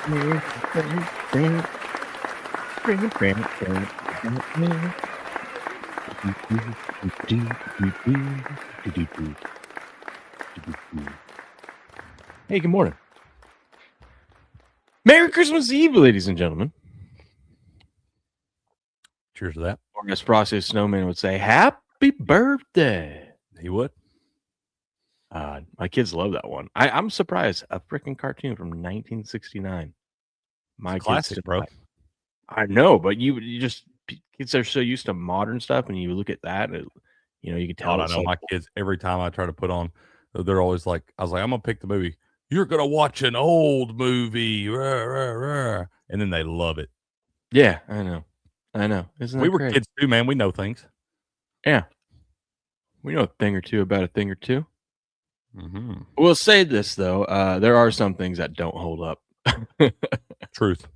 Hey, good morning. Merry Christmas Eve, ladies and gentlemen. Cheers to that. Or as Frosty Snowman would say, happy birthday. He would. My kids love that one. I'm surprised. A freaking cartoon from 1969. My Classic, bro. I know, but you just kids are so used to modern stuff, and you look at that, and you can tell. I know my kids. Every time I try to put on, they're always like, "I was like, I'm gonna pick the movie. You're gonna watch an old movie, rah, rah, rah. And then they love it." Yeah, I know. Isn't that we were great? kids too, man. We know things. Yeah, we know a thing or two about a thing or two. Mm-hmm. We'll say this though: there are some things that don't hold up. Truth.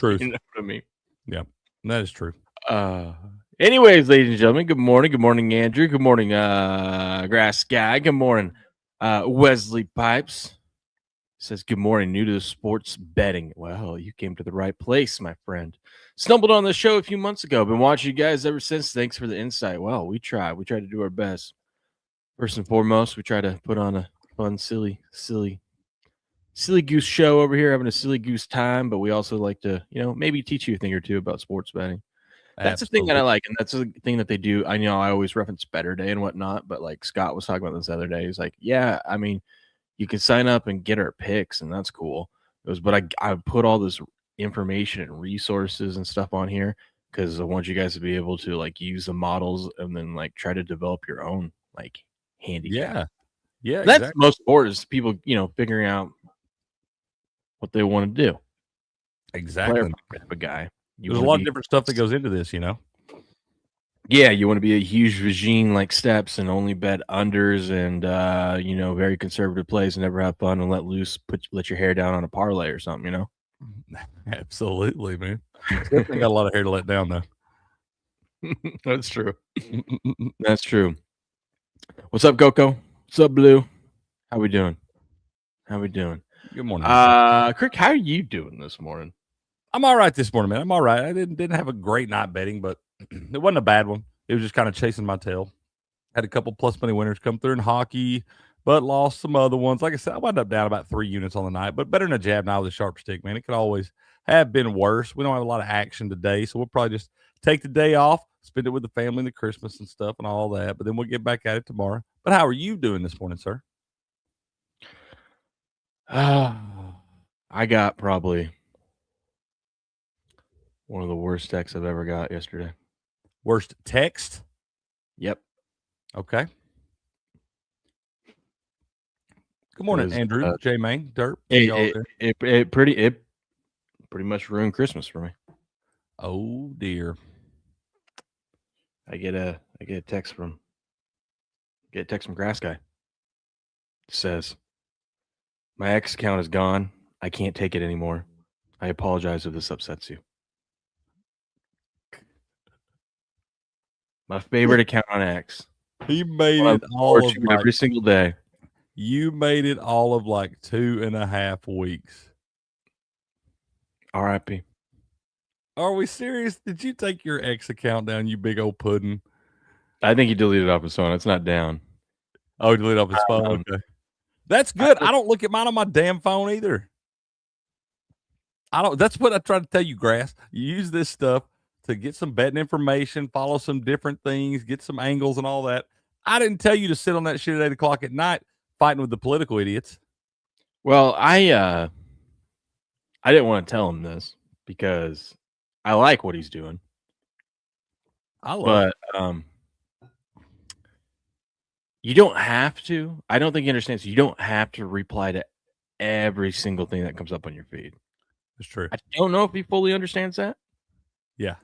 You know what I mean? Yeah, that is true. Anyways, ladies and gentlemen, good morning. Good morning, Andrew. Good morning, Grass Guy. Good morning, Wesley Pipes. Says good morning, new to the sports betting. Well, you came to the right place, my friend. Stumbled on the show a few months ago. Been watching you guys ever since. Thanks for the insight. Well, we try to do our best. First and foremost, we try to put on a fun, silly goose show over here, having a silly goose time, but we also like to, maybe teach you a thing or two about sports betting. That's the thing that I like, and that's the thing that they do. I know I always reference Better Day and whatnot, but like Scott was talking about this the other day. He's like, yeah, I mean, you can sign up and get our picks, and that's cool. But I put all this information and resources and stuff on here because I want you guys to be able to like use the models and then like try to develop your own like handicap. Yeah. That's exactly. most important is people, figuring out what they want to do. Exactly. Type of guy. There's a lot of different stuff that goes into this, Yeah, you want to be a huge regime like Steps and only bet unders and very conservative plays and never have fun and let loose, let your hair down on a parlay or something, Absolutely, man. Definitely got a lot of hair to let down though. That's true. That's true. What's up, Coco? What's up, Blue? How we doing? Good morning. Crick, how are you doing this morning? I'm all right this morning, man. I'm all right. I didn't have a great night betting, but it wasn't a bad one. It was just kind of chasing my tail. Had a couple plus money winners come through in hockey, but lost some other ones. Like I said, I wound up down about 3 units on the night, but better than a jab now with a sharp stick, man. It could always have been worse. We don't have a lot of action today, so we'll probably just take the day off, spend it with the family and the Christmas and stuff and all that, but then we'll get back at it tomorrow. But how are you doing this morning, sir? I got probably one of the worst texts I've ever got yesterday. Worst text? Yep. Okay. Good morning, Andrew, J Main, Derp. It pretty much ruined Christmas for me. Oh dear. I get a text from Grass Guy. It says, my X account is gone. I can't take it anymore. I apologize if this upsets you. My favorite account on X. He made it all of every single day. You made it all of like 2.5 weeks. R.I.P. Are we serious? Did you take your X account down, you big old pudding? I think he deleted it off his phone. It's not down. Oh, he deleted it off his phone. Okay. That's good. I don't look at mine on my damn phone either. That's what I try to tell you, Grass. You use this stuff to get some betting information, follow some different things, get some angles and all that. I didn't tell you to sit on that shit at 8 o'clock at night fighting with the political idiots. Well, I didn't want to tell him this because I like what he's doing. But you don't have to. I don't think he understands. You don't have to reply to every single thing that comes up on your feed. It's true. I don't know if he fully understands that. Yeah.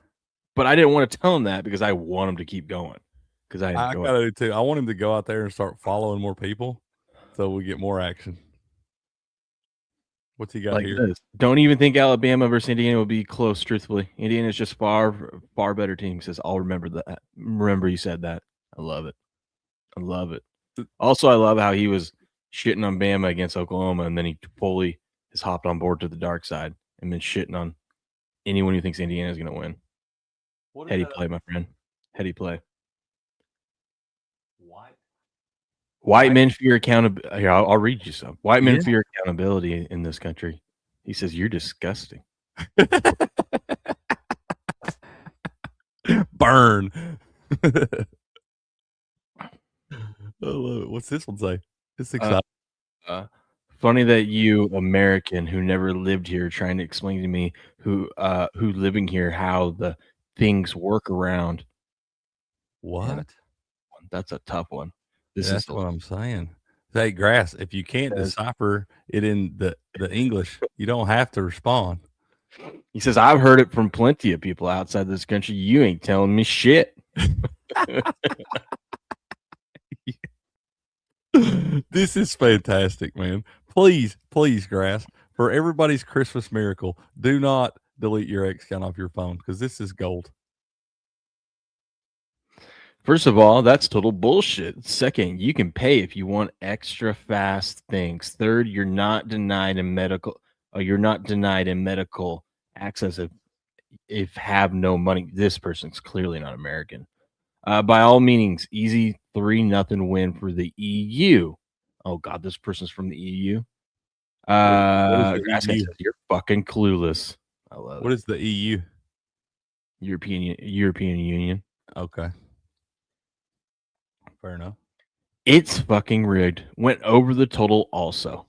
But I didn't want to tell him that because I want him to keep going. Because I gotta do too. I want him to go out there and start following more people so we get more action. What's he got here? This. Don't even think Alabama versus Indiana will be close, truthfully. Indiana's just far better team. He says, I'll remember that. Remember you said that. I love it. Also, I love how he was shitting on Bama against Oklahoma, and then he fully has hopped on board to the dark side. and been shitting on anyone who thinks Indiana is going to win. Heady play, my friend. Heady play. White men fear accountability. Here, I'll read you some. White men fear accountability in this country. He says, you're disgusting. Burn. What's this one say? It's exciting. Funny that you, American, who never lived here, trying to explain to me who living here how the things work around. What? Man, that's a tough one. That's what I'm saying. Hey, Grass, if you can't decipher it in the English, you don't have to respond. He says, I've heard it from plenty of people outside this country. You ain't telling me shit. This is fantastic, man. Please, Grass, for everybody's Christmas miracle, do not delete your X account off your phone because this is gold. First of all, that's total bullshit. Second, you can pay if you want extra fast things. Third, you're not denied in medical access if have no money. This person's clearly not American. By all meanings, easy 3-0 win for the EU. Oh God, this person's from the EU. What is the EU? You're fucking clueless. I love it. What is the EU? European Union. Okay. Fair enough. It's fucking rigged. Went over the total also.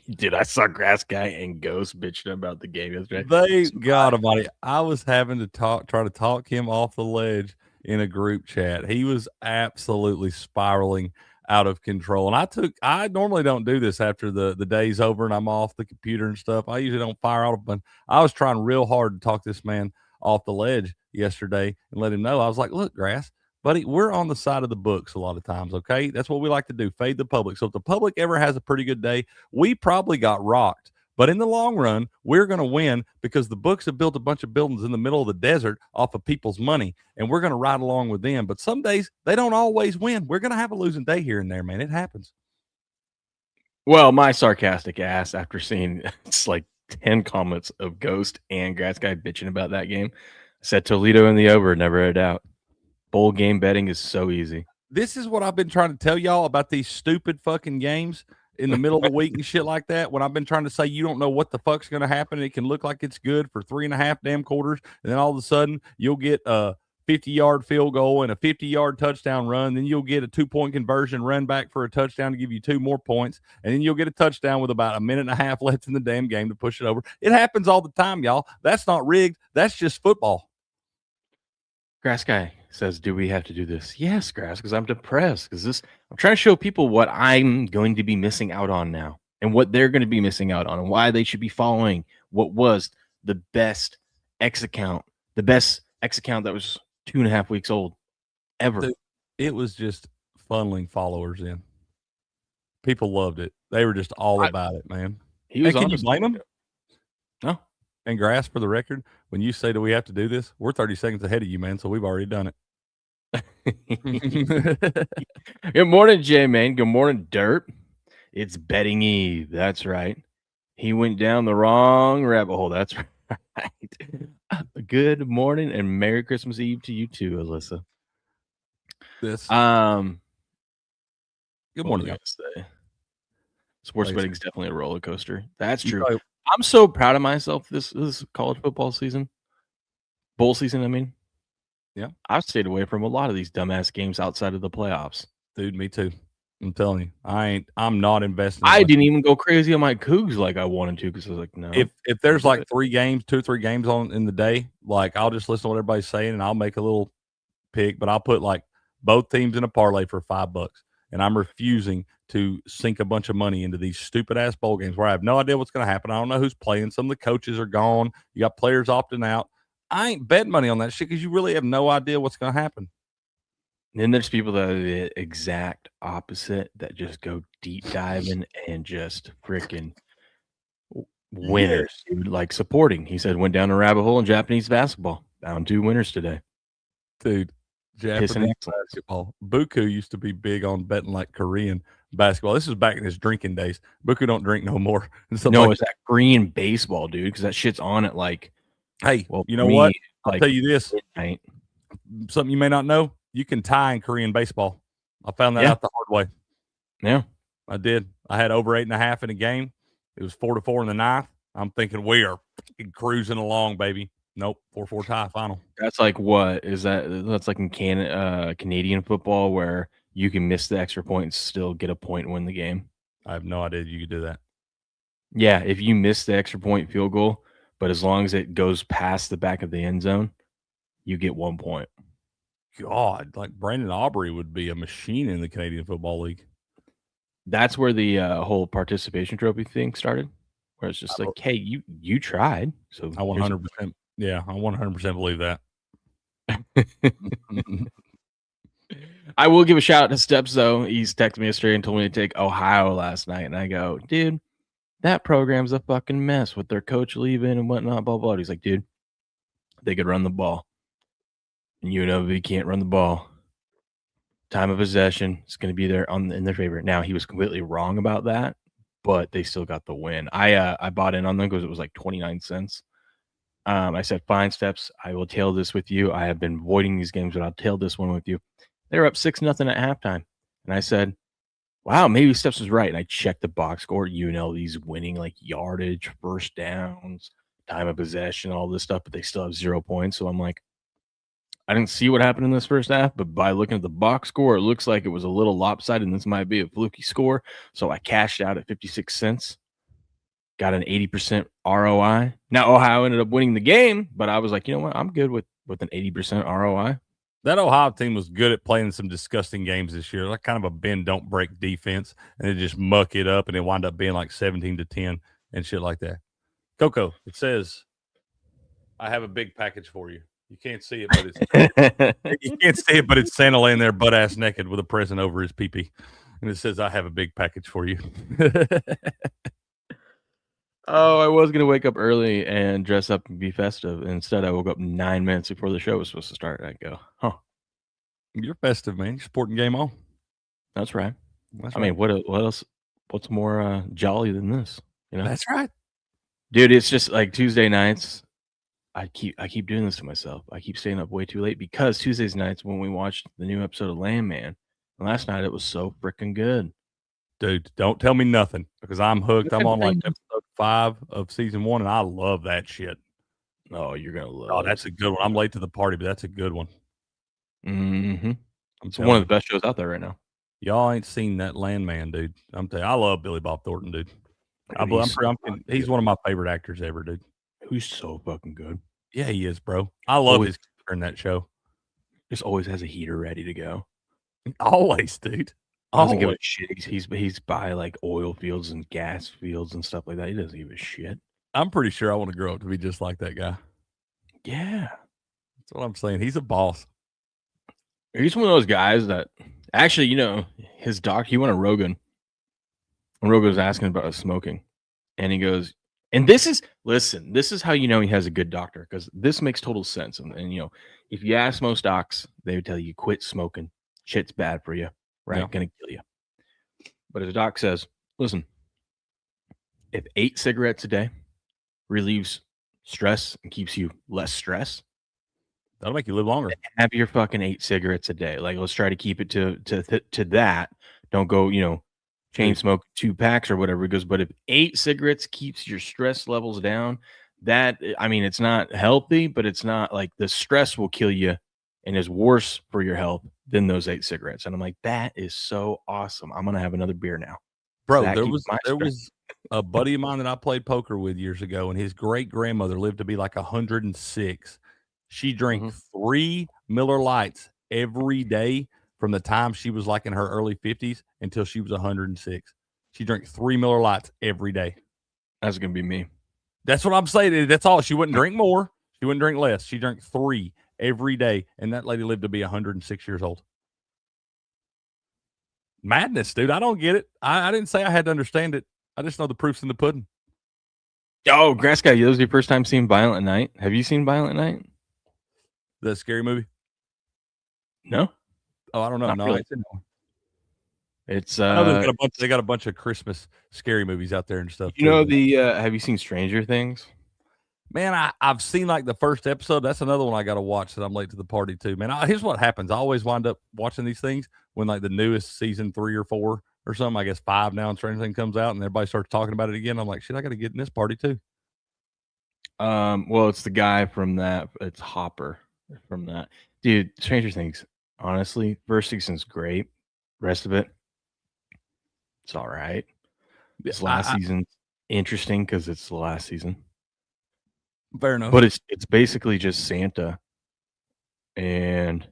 Dude, I saw Grass Guy and Ghost bitching about the game yesterday. Thank God Almighty. I was having to try to talk him off the ledge in a group chat. He was absolutely spiraling out of control. And I normally don't do this after the day's over and I'm off the computer and stuff. I usually don't fire out, but I was trying real hard to talk this man off the ledge yesterday and let him know. I was like, look, Grass, buddy, we're on the side of the books a lot of times, okay? That's what we like to do, fade the public. So if the public ever has a pretty good day, we probably got rocked. But in the long run, we're going to win because the books have built a bunch of buildings in the middle of the desert off of people's money, and we're going to ride along with them. But some days, they don't always win. We're going to have a losing day here and there, man. It happens. Well, my sarcastic ass, after seeing it's like 10 comments of Ghost and Grass Guy bitching about that game, said Toledo in the over, never a doubt. Bowl game betting is so easy. This is what I've been trying to tell y'all about these stupid fucking games in the middle of the week and shit like that. When I've been trying to say you don't know what the fuck's going to happen, it can look like it's good for 3.5 damn quarters, and then all of a sudden you'll get a 50-yard field goal and a 50-yard touchdown run. Then you'll get a 2-point conversion run back for a touchdown to give you 2 more points, and then you'll get a touchdown with about a minute and a half left in the damn game to push it over. It happens all the time, y'all. That's not rigged. That's just football. Grass Guy says, do we have to do this? Yes, Grass, because I'm depressed. Because I'm trying to show people what I'm going to be missing out on now and what they're going to be missing out on and why they should be following what was the best X account that was 2.5 weeks old ever. Dude, it was just funneling followers in. People loved it. They were just all about it, man. Can you blame them? No. And Grass, for the record, when you say, do we have to do this? We're 30 seconds ahead of you, man, so we've already done it. Good morning, J-Man. Good morning, Dirt. It's betting Eve. That's right. He went down the wrong rabbit hole. That's right. Good morning and Merry Christmas Eve to you too, Alyssa. Good morning. Sports betting is definitely a roller coaster. That's true. I'm so proud of myself this college football season. Bowl season, I mean. Yeah. I've stayed away from a lot of these dumbass games outside of the playoffs. Dude, me too. I'm telling you. I'm not investing. I didn't even go crazy on my Cougs like I wanted to because I was like, no. If there's like 2 or 3 games on in the day, like I'll just listen to what everybody's saying and I'll make a little pick, but I'll put like both teams in a parlay for $5. And I'm refusing to sink a bunch of money into these stupid ass bowl games where I have no idea what's going to happen. I don't know who's playing. Some of the coaches are gone. You got players opting out. I ain't betting money on that shit because you really have no idea what's going to happen. And then there's people that are the exact opposite that just go deep diving and just freaking winners, dude, like supporting. He said went down a rabbit hole in Japanese basketball. Found 2 winners today. Dude, Japanese basketball. Buku used to be big on betting like Korean basketball. This is back in his drinking days. Buku don't drink no more. No, it's that Korean baseball, dude, because that shit's on at like. Hey, well, you know what? I'll tell you this. Midnight. Something you may not know, you can tie in Korean baseball. I found that out the hard way. Yeah. I did. I had over 8.5 in a game. It was 4-4 in the ninth. I'm thinking we are cruising along, baby. Nope, 4-4 tie final. That's like what is that? That's like in Canadian football where you can miss the extra point and still get a point and win the game. I have no idea you could do that. Yeah, if you miss the extra point field goal, but as long as it goes past the back of the end zone, you get 1 point. God, like Brandon Aubrey would be a machine in the Canadian Football League. That's where the whole participation trophy thing started, where it's just like, hey, you tried. So I 100%. Yeah, I 100% believe that. I will give a shout out to Steps, though. He's texted me yesterday and told me to take Ohio last night. And I go, dude, that program's a fucking mess with their coach leaving and whatnot, blah, blah. He's like, dude, they could run the ball. And UNLV can't run the ball. Time of possession is going to be there in their favor. Now, he was completely wrong about that, but they still got the win. I bought in on them because it was like 29 cents. I said, fine, Steps. I will tail this with you. I have been avoiding these games, but I'll tail this one with you. They were up 6-0 at halftime. And I said, wow, maybe Steps was right. And I checked the box score. UNLV's winning like yardage, first downs, time of possession, all this stuff, but they still have 0 points. So I'm like, I didn't see what happened in this first half, but by looking at the box score, it looks like it was a little lopsided, and this might be a fluky score. So I cashed out at 56 cents. Got an 80% ROI. Now, Ohio ended up winning the game, but I was like, you know what? I'm good with an 80% ROI. That Ohio team was good at playing some disgusting games this year, like kind of a bend, don't break defense, and they just muck it up, and it wound up being like 17-10 and shit like that. Coco, it says, I have a big package for you. You can't see it, but it's Santa laying there butt ass naked with a present over his pee-pee. And it says, I have a big package for you. Oh, I was going to wake up early and dress up and be festive. Instead, I woke up 9 minutes before the show was supposed to start. I go, huh. You're festive, man. You're sporting game on. That's right. I mean, what else? What's more jolly than this? You know? That's right. Dude, it's just like Tuesday nights. I keep doing this to myself. I keep staying up way too late because Tuesdays nights when we watched the new episode of Landman. Last night it was so freaking good. Dude, don't tell me nothing because I'm hooked. I'm on like episode 5 of season 1, and I love that shit. Oh, you're gonna love. Oh, that's a good one. I'm late to the party, but that's a good one. Mm-hmm. It's one of the best shows out there right now. Y'all ain't seen that Landman, dude. I'm telling you, I love Billy Bob Thornton, dude. He's one of my favorite actors ever, dude. Who's so fucking good. Yeah, he is, bro. I love his character in that show. Just always has a heater ready to go. Always, dude. Doesn't give a shit. He's by like oil fields and gas fields and stuff like that. He doesn't give a shit. I'm pretty sure I want to grow up to be just like that guy. Yeah. That's what I'm saying. He's a boss. He's one of those guys that actually, you know, his doc, he went on Rogan. And Rogan was asking about smoking. And he goes, and this is how you know he has a good doctor, because this makes total sense. And you know, if you ask most docs, they would tell you quit smoking. Shit's bad for you, right? Yeah. Gonna kill you. But his doc says, listen, if 8 cigarettes a day relieves stress and keeps you less stress, that'll make you live longer. Have your fucking 8 cigarettes a day. Like, let's try to keep it to that. Don't go, you know, chain smoke 2 packs or whatever. He goes, but if 8 cigarettes keeps your stress levels down, that, I mean, it's not healthy, but it's not like the stress will kill you and is worse for your health than those 8 cigarettes. And I'm like, that is so awesome. I'm going to have another beer now. Bro, there was a buddy of mine that I played poker with years ago, and his great grandmother lived to be like 106. She drank 3 Miller Lights every day from the time she was like in her early 50s until she was 106. She drank 3 Miller Lights every day. That's going to be me. That's what I'm saying. That's all. She wouldn't drink more. She wouldn't drink less. She drank 3 every day, and that lady lived to be 106 years old. Madness, dude. I don't get it. I didn't say I had to understand it. I just know the proof's in the pudding. Oh, Grass Guy, this was your first time seeing Violent Night. Have you seen Violent Night? The scary movie? No? Oh, I don't know. Not No, I really. ain't seen that one. It's, I know they got a bunch of Christmas scary movies out there and stuff you too. know the, have you seen Stranger Things? Man, I've seen like the first episode. That's another one I got to watch that I'm late to the party too. Man, here's what happens. I always wind up watching these things when like the newest season 3 or 4 or something. I guess 5 now, and Stranger Things comes out, and everybody starts talking about it again. I'm like, shit, I got to get in this party too. Well, it's the guy from that. It's Hopper from that. Dude, Stranger Things, honestly, first season's great. Rest of it, it's all right. Yeah, This last season's interesting because it's the last season. Fair enough. But it's basically just Santa, and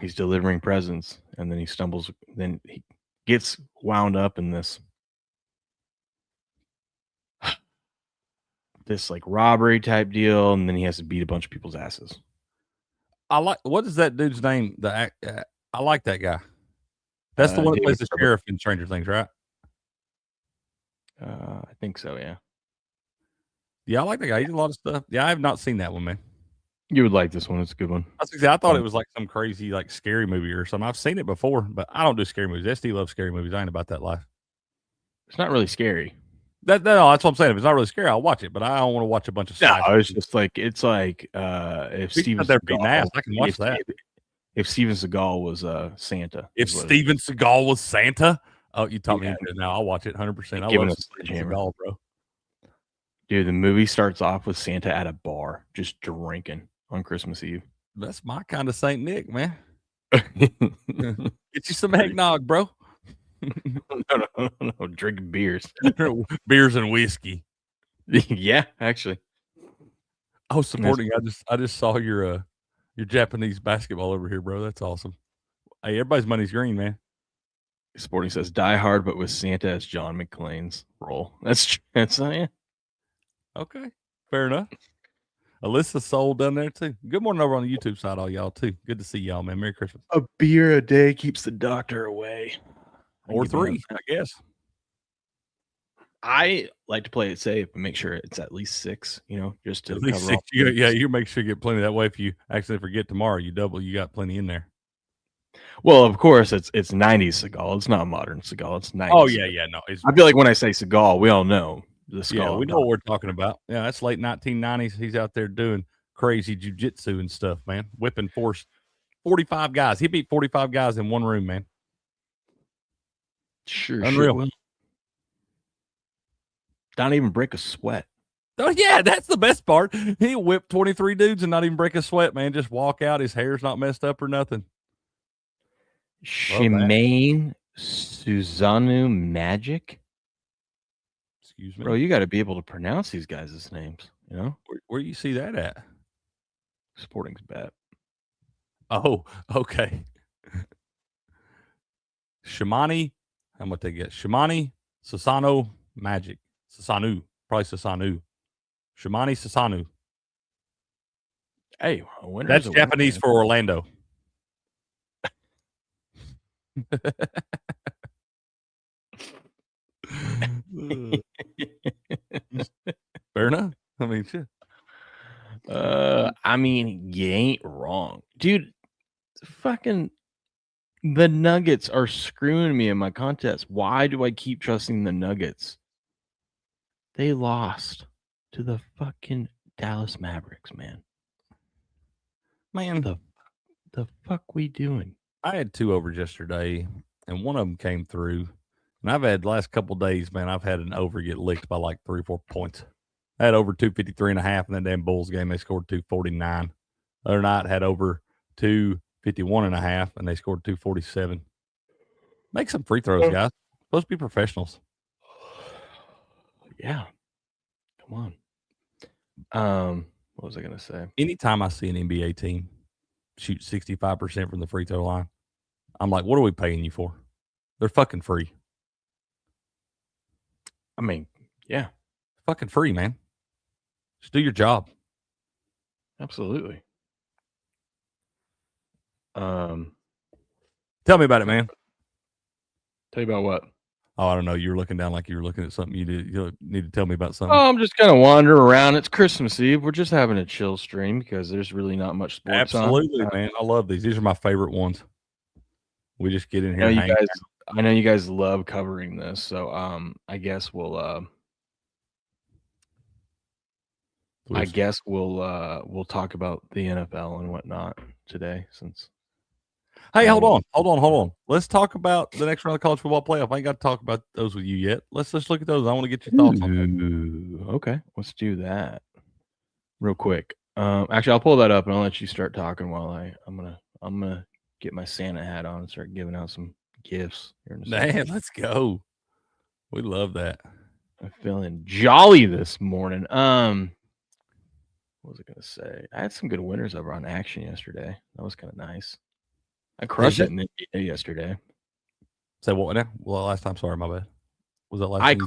he's delivering presents, and then he stumbles. Then he gets wound up in this like robbery type deal, and then he has to beat a bunch of people's asses. What is that dude's name? I like that guy. That's the one that plays the sheriff in Stranger Things, right? I think so, yeah. Yeah, I like that guy. He did a lot of stuff. Yeah, I have not seen that one, man. You would like this one. It's a good one. I thought it was like some crazy, like scary movie or something. I've seen it before, but I don't do scary movies. SD loves scary movies. I ain't about that life. It's not really scary. No, that's what I'm saying. If it's not really scary, I'll watch it, but I don't want to watch a bunch of stuff. No, it's just like if Steven Seagal, I can watch that. If Steven Seagal was Santa. If Steven Seagal was Santa, oh, you taught me into it now. I'll watch it 100%. I love Steven Seagal, bro. Dude, the movie starts off with Santa at a bar just drinking on Christmas Eve. That's my kind of Saint Nick, man. Get you some eggnog, bro. No, drinking beers. Beers and whiskey. Yeah, actually. Oh, supporting. I just saw your Japanese basketball over here, bro. That's awesome. Hey, everybody's money's green, man. Sporting says Die Hard, but with Santa as John McClane's role. That's yeah. Okay, fair enough. Alyssa Soul done there too. Good morning over on the YouTube side, all y'all too. Good to see y'all, man. Merry Christmas. A beer a day keeps the doctor away. Or 3, I guess. I like to play it safe and make sure it's at least 6, just to cover 6. You make sure you get plenty. That way, if you actually forget tomorrow, you got plenty in there. Well, of course, it's 90s Seagal. It's not modern Seagal. It's 90s. Oh, yeah. No, I feel like when I say Seagal, we all know the Seagal. Yeah, we know what we're talking about. Yeah, that's late 1990s. He's out there doing crazy jujitsu and stuff, man. Whipping 45 guys. He beat 45 guys in one room, man. Sure, unreal. Sure. Don't even break a sweat. Oh, yeah, that's the best part. He whipped 23 dudes and not even break a sweat, man. Just walk out. His hair's not messed up or nothing. Shemaine Suzanu Magic. Excuse me. Bro, you got to be able to pronounce these guys' names, Where do you see that at? Sporting's bet. Oh, okay. Shimani, how much they get? Shimani Sasano Magic. Sasanu. Probably Sasanu. Shimani Sasanu. Hey, that's Japanese for Orlando. Fair enough. I mean, shit. I mean, you ain't wrong, dude. Fucking the Nuggets are screwing me in my contest. Why do I keep trusting the Nuggets? They lost to the fucking Dallas Mavericks, man. Man, the fuck we doing? I had 2 overs yesterday, and one of them came through. And I've had the last couple of days, man, I've had an over get licked by like 3 or 4 points. I had over 253.5 in that damn Bulls game. They scored 249. The other night had over 251.5, and they scored 247. Make some free throws, guys. Supposed to be professionals. Yeah. Come on. What was I gonna say? Anytime I see an NBA team shoot 65% from the free throw line, I'm like, what are we paying you for? They're fucking free. I mean, yeah. Fucking free, man. Just do your job. Absolutely. Tell me about it, man. Tell you about what? Oh, I don't know. You're looking down like you were looking at something. You need to tell me about something. Oh, I'm just kind of wandering around. It's Christmas Eve. We're just having a chill stream because there's really not much sports on. Absolutely, man. I love these. These are my favorite ones. We just get in I know here and you hang. guys. I know you guys love covering this, so I guess we'll we'll talk about the NFL and whatnot today since. Hey, hold on. Let's talk about the next round of college football playoff. I ain't got to talk about those with you yet. Let's look at those. I want to get your thoughts on that. Okay, let's do that real quick. Actually, I'll pull that up and I'll let you start talking while I'm gonna get my Santa hat on and start giving out some gifts here in a second. Man, let's go. We love that. I'm feeling jolly this morning. What was I gonna say? I had some good winners over on Action yesterday. That was kind of nice. I crushed it in the NBA yesterday. Say what now? Well, last time. Sorry, my bad. Was that last?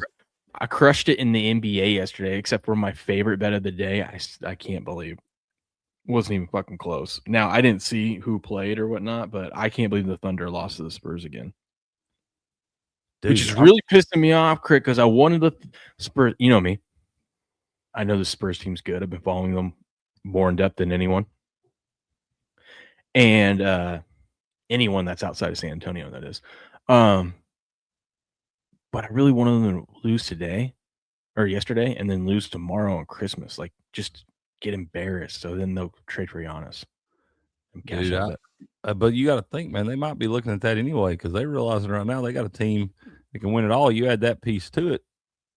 I crushed it in the NBA yesterday, except for my favorite bet of the day. I can't believe it wasn't even fucking close. Now I didn't see who played or whatnot, but I can't believe the Thunder lost to the Spurs again. Dude, which is really pissing me off, Crick, because I wanted the Spurs. You know me. I know the Spurs team's good. I've been following them more in depth than anyone. And anyone that's outside of San Antonio, that is. But I really wanted them to lose today or yesterday and then lose tomorrow on Christmas. Like, just get embarrassed. So then they'll trade for Giannis. Dude, but you got to think, man, they might be looking at that anyway because they realizing right now they got a team that can win it all. You add that piece to it.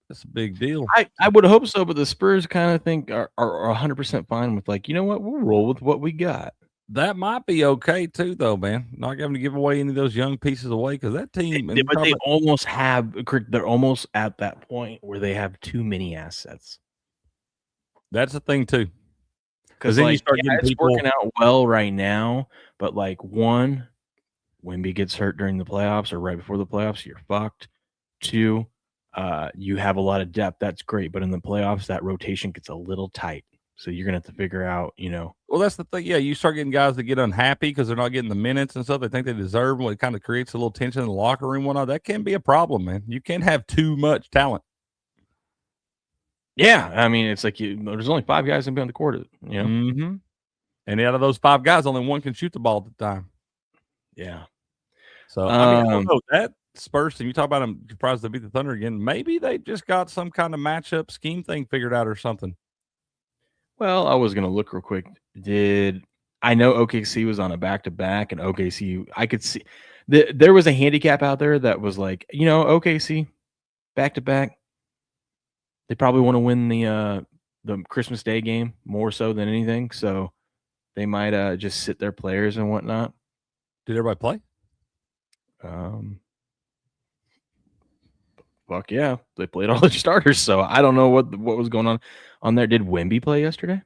That's a big deal. I would hope so, but the Spurs kind of think are 100% fine with, like, you know what? We'll roll with what we got. That might be okay too, though, man. Not having to give away any of those young pieces away because that team. But they almost have. They're almost at that point where they have too many assets. That's the thing too. Because then you start getting people working out well right now, but like one, Wemby gets hurt during the playoffs or right before the playoffs, you're fucked. Two, you have a lot of depth. That's great, but in the playoffs, that rotation gets a little tight. So you're gonna have to figure out, Well, that's the thing. Yeah, you start getting guys that get unhappy because they're not getting the minutes and stuff. They think they deserve them. It kind of creates a little tension in the locker room. Whatnot. That can be a problem, man. You can't have too much talent. Yeah, I mean, it's like there's only 5 guys on the court, Mm-hmm. And out of those 5 guys, only one can shoot the ball at the time. Yeah. So I don't know that Spurs team. You talk about them surprised to beat the Thunder again. Maybe they just got some kind of matchup scheme thing figured out or something. Well, I was gonna look real quick. I know OKC was on a back-to-back, and OKC, I could see there was a handicap out there that was like, OKC back-to-back. They probably want to win the Christmas Day game more so than anything, so they might just sit their players and whatnot. Did everybody play? Fuck yeah, they played all their starters. So I don't know what was going on there. Did Wemby play yesterday?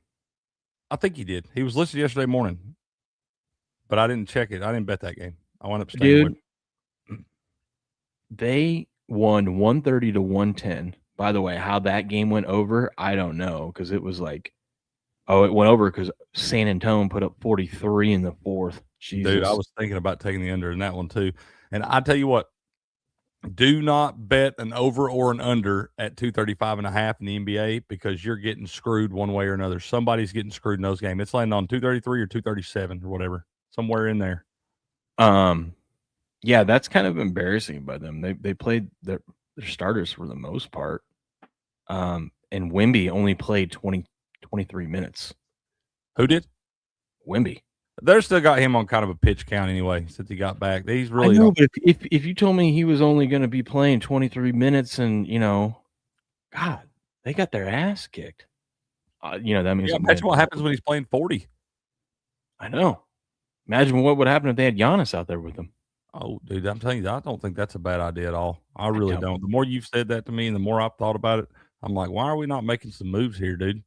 I think he did. He was listed yesterday morning, but I didn't check it. I didn't bet that game. I wound up staying with. They won 130 to 110. By the way, how that game went over, I don't know, because it was like, it went over because San Antonio put up 43 in the fourth. Jesus. Dude, I was thinking about taking the under in that one too. And I tell you what, do not bet an over or an under at 235.5 in the NBA because you're getting screwed one way or another. Somebody's getting screwed in those games. It's landing on 233 or 237 or whatever, somewhere in there. Yeah, that's kind of embarrassing by them. They played their starters for the most part. And Wemby only played 23 minutes. Who did? Wemby. They're still got him on kind of a pitch count anyway since he got back. He's really. I know, but if you told me he was only going to be playing 23 minutes and, God, they got their ass kicked. That means. Yeah, imagine what happens when he's playing 40. I know. Imagine what would happen if they had Giannis out there with them. Oh, dude, I'm telling you, I don't think that's a bad idea at all. I really don't. The more you've said that to me and the more I've thought about it, I'm like, why are we not making some moves here, dude?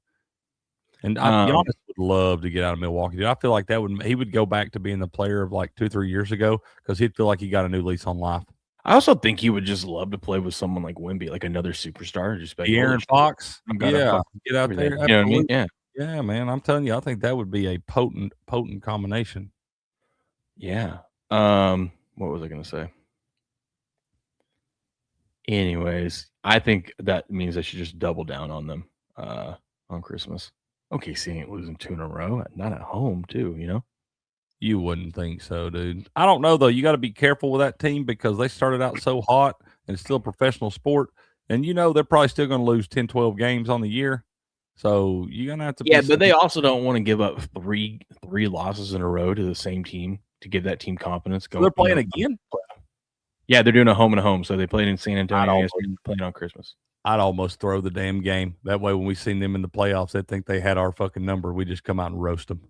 And Giannis would love to get out of Milwaukee. Dude, I feel like he would go back to being the player of like 2-3 years ago because he'd feel like he got a new lease on life. I also think he would just love to play with someone like Wemby, like another superstar. Just like Aaron Fox. Yeah, get out there. You know what I mean? Yeah. Yeah, man. I'm telling you, I think that would be a potent combination. Yeah. What was I going to say? Anyways, I think that means I should just double down on them on Christmas. OKC ain't losing 2 in a row, not at home too, you know? You wouldn't think so, dude. I don't know though. You got to be careful with that team because they started out so hot and it's still a professional sport. And they're probably still going to lose 10, 12 games on the year. So you're going to have to Yeah, but they also don't want to give up three losses in a row to the same team to give that team confidence going. So they're playing again? Yeah, they're doing a home and a home. So they played in San Antonio yesterday and played on Christmas. I'd almost throw the damn game. That way when we seen them in the playoffs, they'd think they had our fucking number. We just come out and roast them.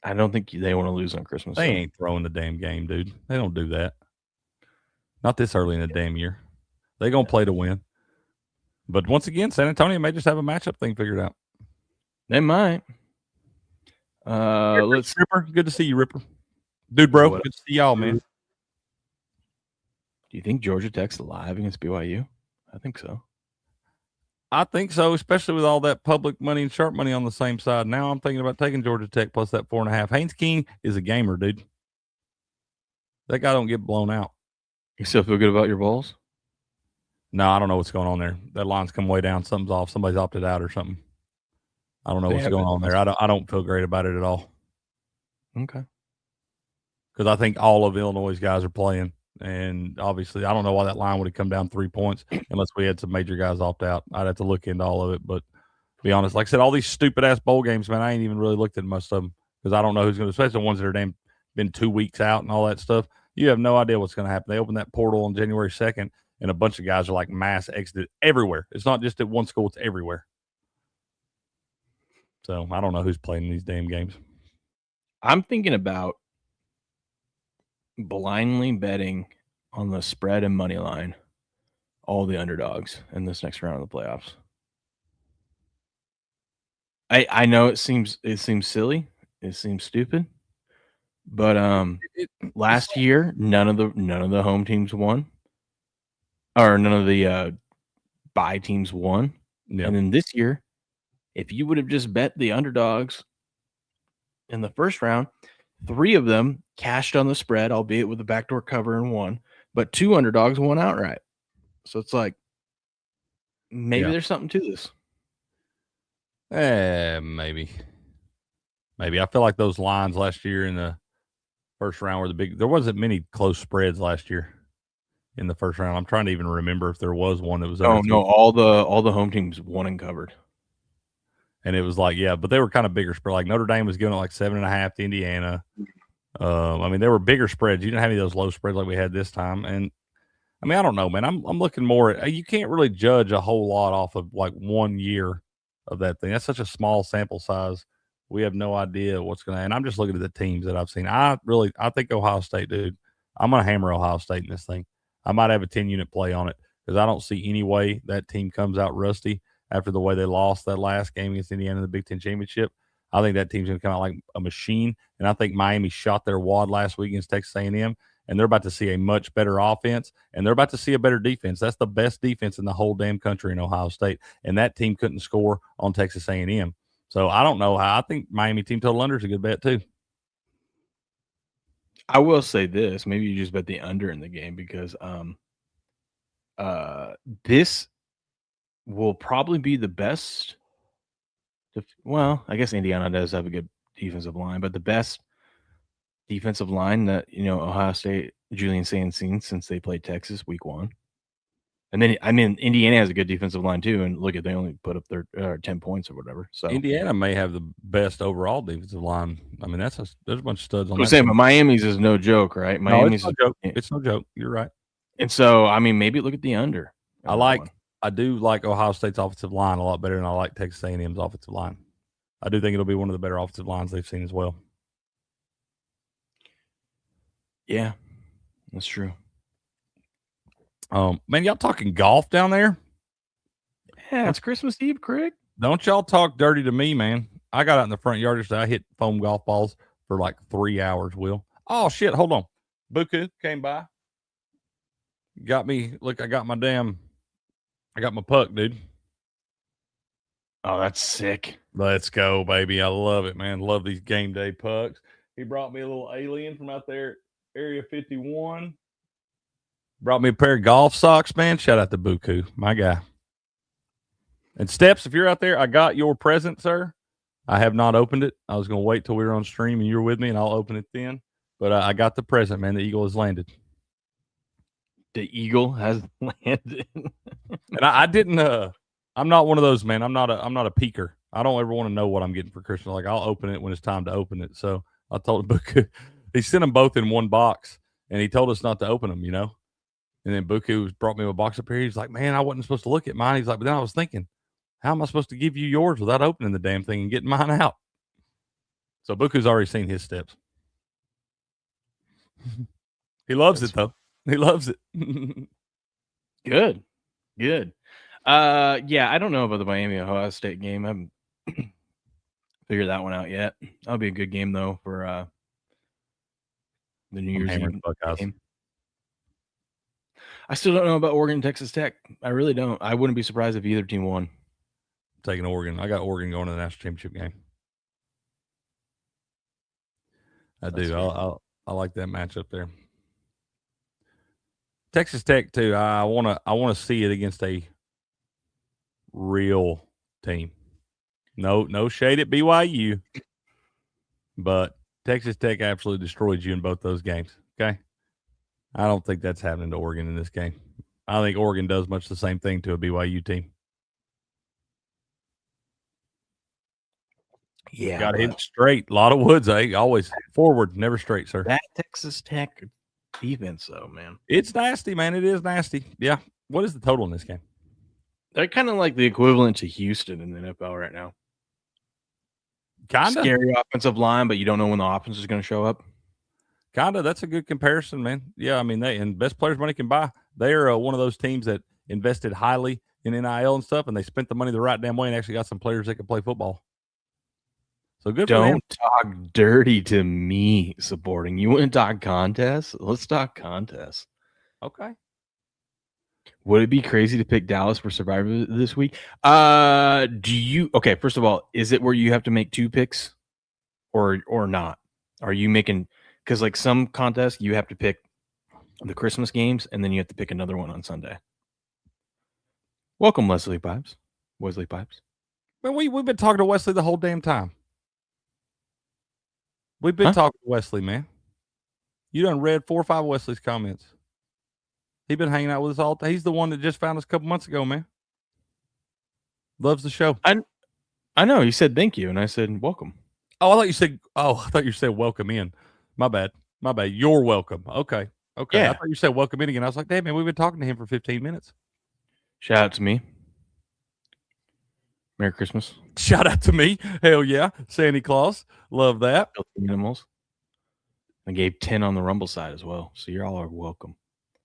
I don't think they want to lose on Christmas. They ain't throwing the damn game, dude. They don't do that. Not this early in the damn year. They're going to play to win. But once again, San Antonio may just have a matchup thing figured out. They might. Let's Ripper. Good to see you, Ripper. Dude, bro. Good to see y'all, man. Do you think Georgia Tech's live against BYU? I think so. I think so, especially with all that public money and sharp money on the same side. Now I'm thinking about taking Georgia Tech plus that 4.5. Haynes King is a gamer, dude. That guy don't get blown out. You still feel good about your balls? No, I don't know what's going on there. That line's come way down. Something's off. Somebody's opted out or something. I don't know what's going on there. I don't feel great about it at all. Okay. Because I think all of Illinois' guys are playing. And obviously, I don't know why that line would have come down 3 points unless we had some major guys opt out. I'd have to look into all of it. But to be honest, like I said, all these stupid-ass bowl games, man, I ain't even really looked at most of them because I don't know who's going to, especially the ones that are been 2 weeks out and all that stuff. You have no idea what's going to happen. They opened that portal on January 2nd, and a bunch of guys are like mass exited everywhere. It's not just at one school, it's everywhere. So I don't know who's playing these damn games. I'm thinking about blindly betting on the spread and money line all the underdogs in this next round of the playoffs. I know it seems silly, it seems stupid, but last year none of the home teams won, or none of the bye teams won. Yep. And then this year, if you would have just bet the underdogs in the first round, 3 of them cashed on the spread, albeit with a backdoor cover and won, but 2 underdogs won outright. So it's like maybe there's something to this. Maybe. I feel like those lines last year in the first round were there wasn't many close spreads last year in the first round. I'm trying to even remember if there was one that was. Oh no, all the home teams won and covered. And it was like, but they were kind of bigger spread. Like Notre Dame was giving it like 7.5 to Indiana. I mean, they were bigger spreads. You didn't have any of those low spreads like we had this time. And I mean, I don't know, man. I'm looking more at, you can't really judge a whole lot off of like 1 year of that thing. That's such a small sample size. We have no idea what's going to, and I'm just looking at the teams that I've seen. I think Ohio State, dude. I'm going to hammer Ohio State in this thing. I might have a 10-unit play on it because I don't see any way that team comes out rusty after the way they lost that last game against Indiana in the Big Ten Championship. I think that team's going to come out like a machine, and I think Miami shot their wad last week against Texas A&M, and they're about to see a much better offense, and they're about to see a better defense. That's the best defense in the whole damn country in Ohio State, and that team couldn't score on Texas A&M. So I don't know how. I think Miami team total under is a good bet too. I will say this: maybe you just bet the under in the game because this will probably be the best. Well, I guess Indiana does have a good defensive line, but the best defensive line that Ohio State, Julian Sand's seen since they played Texas week 1. And then, I mean, Indiana has a good defensive line too, and look at they only put up their 10 points or whatever. So Indiana may have the best overall defensive line. I mean, there's a bunch of studs on that. But Miami's is no joke, right? Miami's no, it's no joke. It's no joke. You're right. And so, I mean, maybe look at the under. I do like Ohio State's offensive line a lot better than I like Texas A&M's offensive line. I do think it'll be one of the better offensive lines they've seen as well. Yeah, that's true. Man, y'all talking golf down there? Yeah, it's Christmas Eve, Craig. Don't y'all talk dirty to me, man. I got out in the front yard yesterday. I hit foam golf balls for like 3 hours, Will. Oh, shit. Hold on. Buku came by. Got me. Look, I got my puck, dude. Oh, that's sick. Let's go, baby. I love it, man. Love these game day pucks. He brought me a little alien from out there, Area 51. Brought me a pair of golf socks, man. Shout out to Buku, my guy. And Steps, if you're out there, I got your present, sir. I have not opened it. I was going to wait till we were on stream and you're with me, and I'll open it then. But I got the present, man. The eagle has landed. The eagle has landed. And I didn't. I'm not one of those, man. I'm not a peeker. I don't ever want to know what I'm getting for Christmas. Like, I'll open it when it's time to open it. So I told Buku, he sent them both in one box, and he told us not to open them, you know. And then Buku brought me a box up here. He's like, man, I wasn't supposed to look at mine. He's like, but then I was thinking, how am I supposed to give you yours without opening the damn thing and getting mine out? So Buku's already seen his steps. He loves it, though. He loves it. Good. Yeah, I don't know about the Miami Ohio State game. I haven't figured that one out yet. That'll be a good game though for the New Year's Eve game. I still don't know about Oregon, Texas Tech. I really don't. I wouldn't be surprised if either team won. Taking Oregon. I got Oregon going to the national championship game. I do. I like that matchup there. Texas Tech too. I want to see it against a real team. No shade at BYU, but Texas Tech absolutely destroyed you in both those games. Okay, I don't think that's happening to Oregon in this game. I think Oregon does much the same thing to a BYU team. Yeah, got to hit it straight. A lot of woods, eh? Always forward, never straight, sir. That Texas Tech defense, though, man, it's nasty, man. It is nasty. Yeah. What is the total in this game? They're kind of like the equivalent to Houston in the NFL right now. Kind of scary offensive line, but you don't know when the offense is going to show up. Kind of. That's a good comparison, man. Yeah, I mean, and best players money can buy. They're one of those teams that invested highly in NIL and stuff, and they spent the money the right damn way and actually got some players that can play football. So good. Don't talk dirty to me supporting. You want to talk contests? Let's talk contests. Okay. Would it be crazy to pick Dallas for Survivor this week? Okay, first of all, is it where you have to make 2 picks or not? Are you making, because like some contests you have to pick the Christmas games and then you have to pick another one on Sunday. Welcome, Wesley Pipes. Man, we've been talking to Wesley the whole damn time. We've been talking to Wesley, man. You done read 4 or 5 Wesley's comments. He's been hanging out with us all. He's the one that just found us a couple months ago, man. Loves the show. I know. He said thank you, and I said welcome. I thought you said welcome in. My bad. You're welcome. Okay. Yeah. I thought you said welcome in again. I was like, hey, man, we've been talking to him for 15 minutes. Shout out to me. Merry Christmas. Shout out to me. Hell yeah. Santa Claus. Love that. Animals. I gave 10 on the Rumble side as well. So you all are welcome.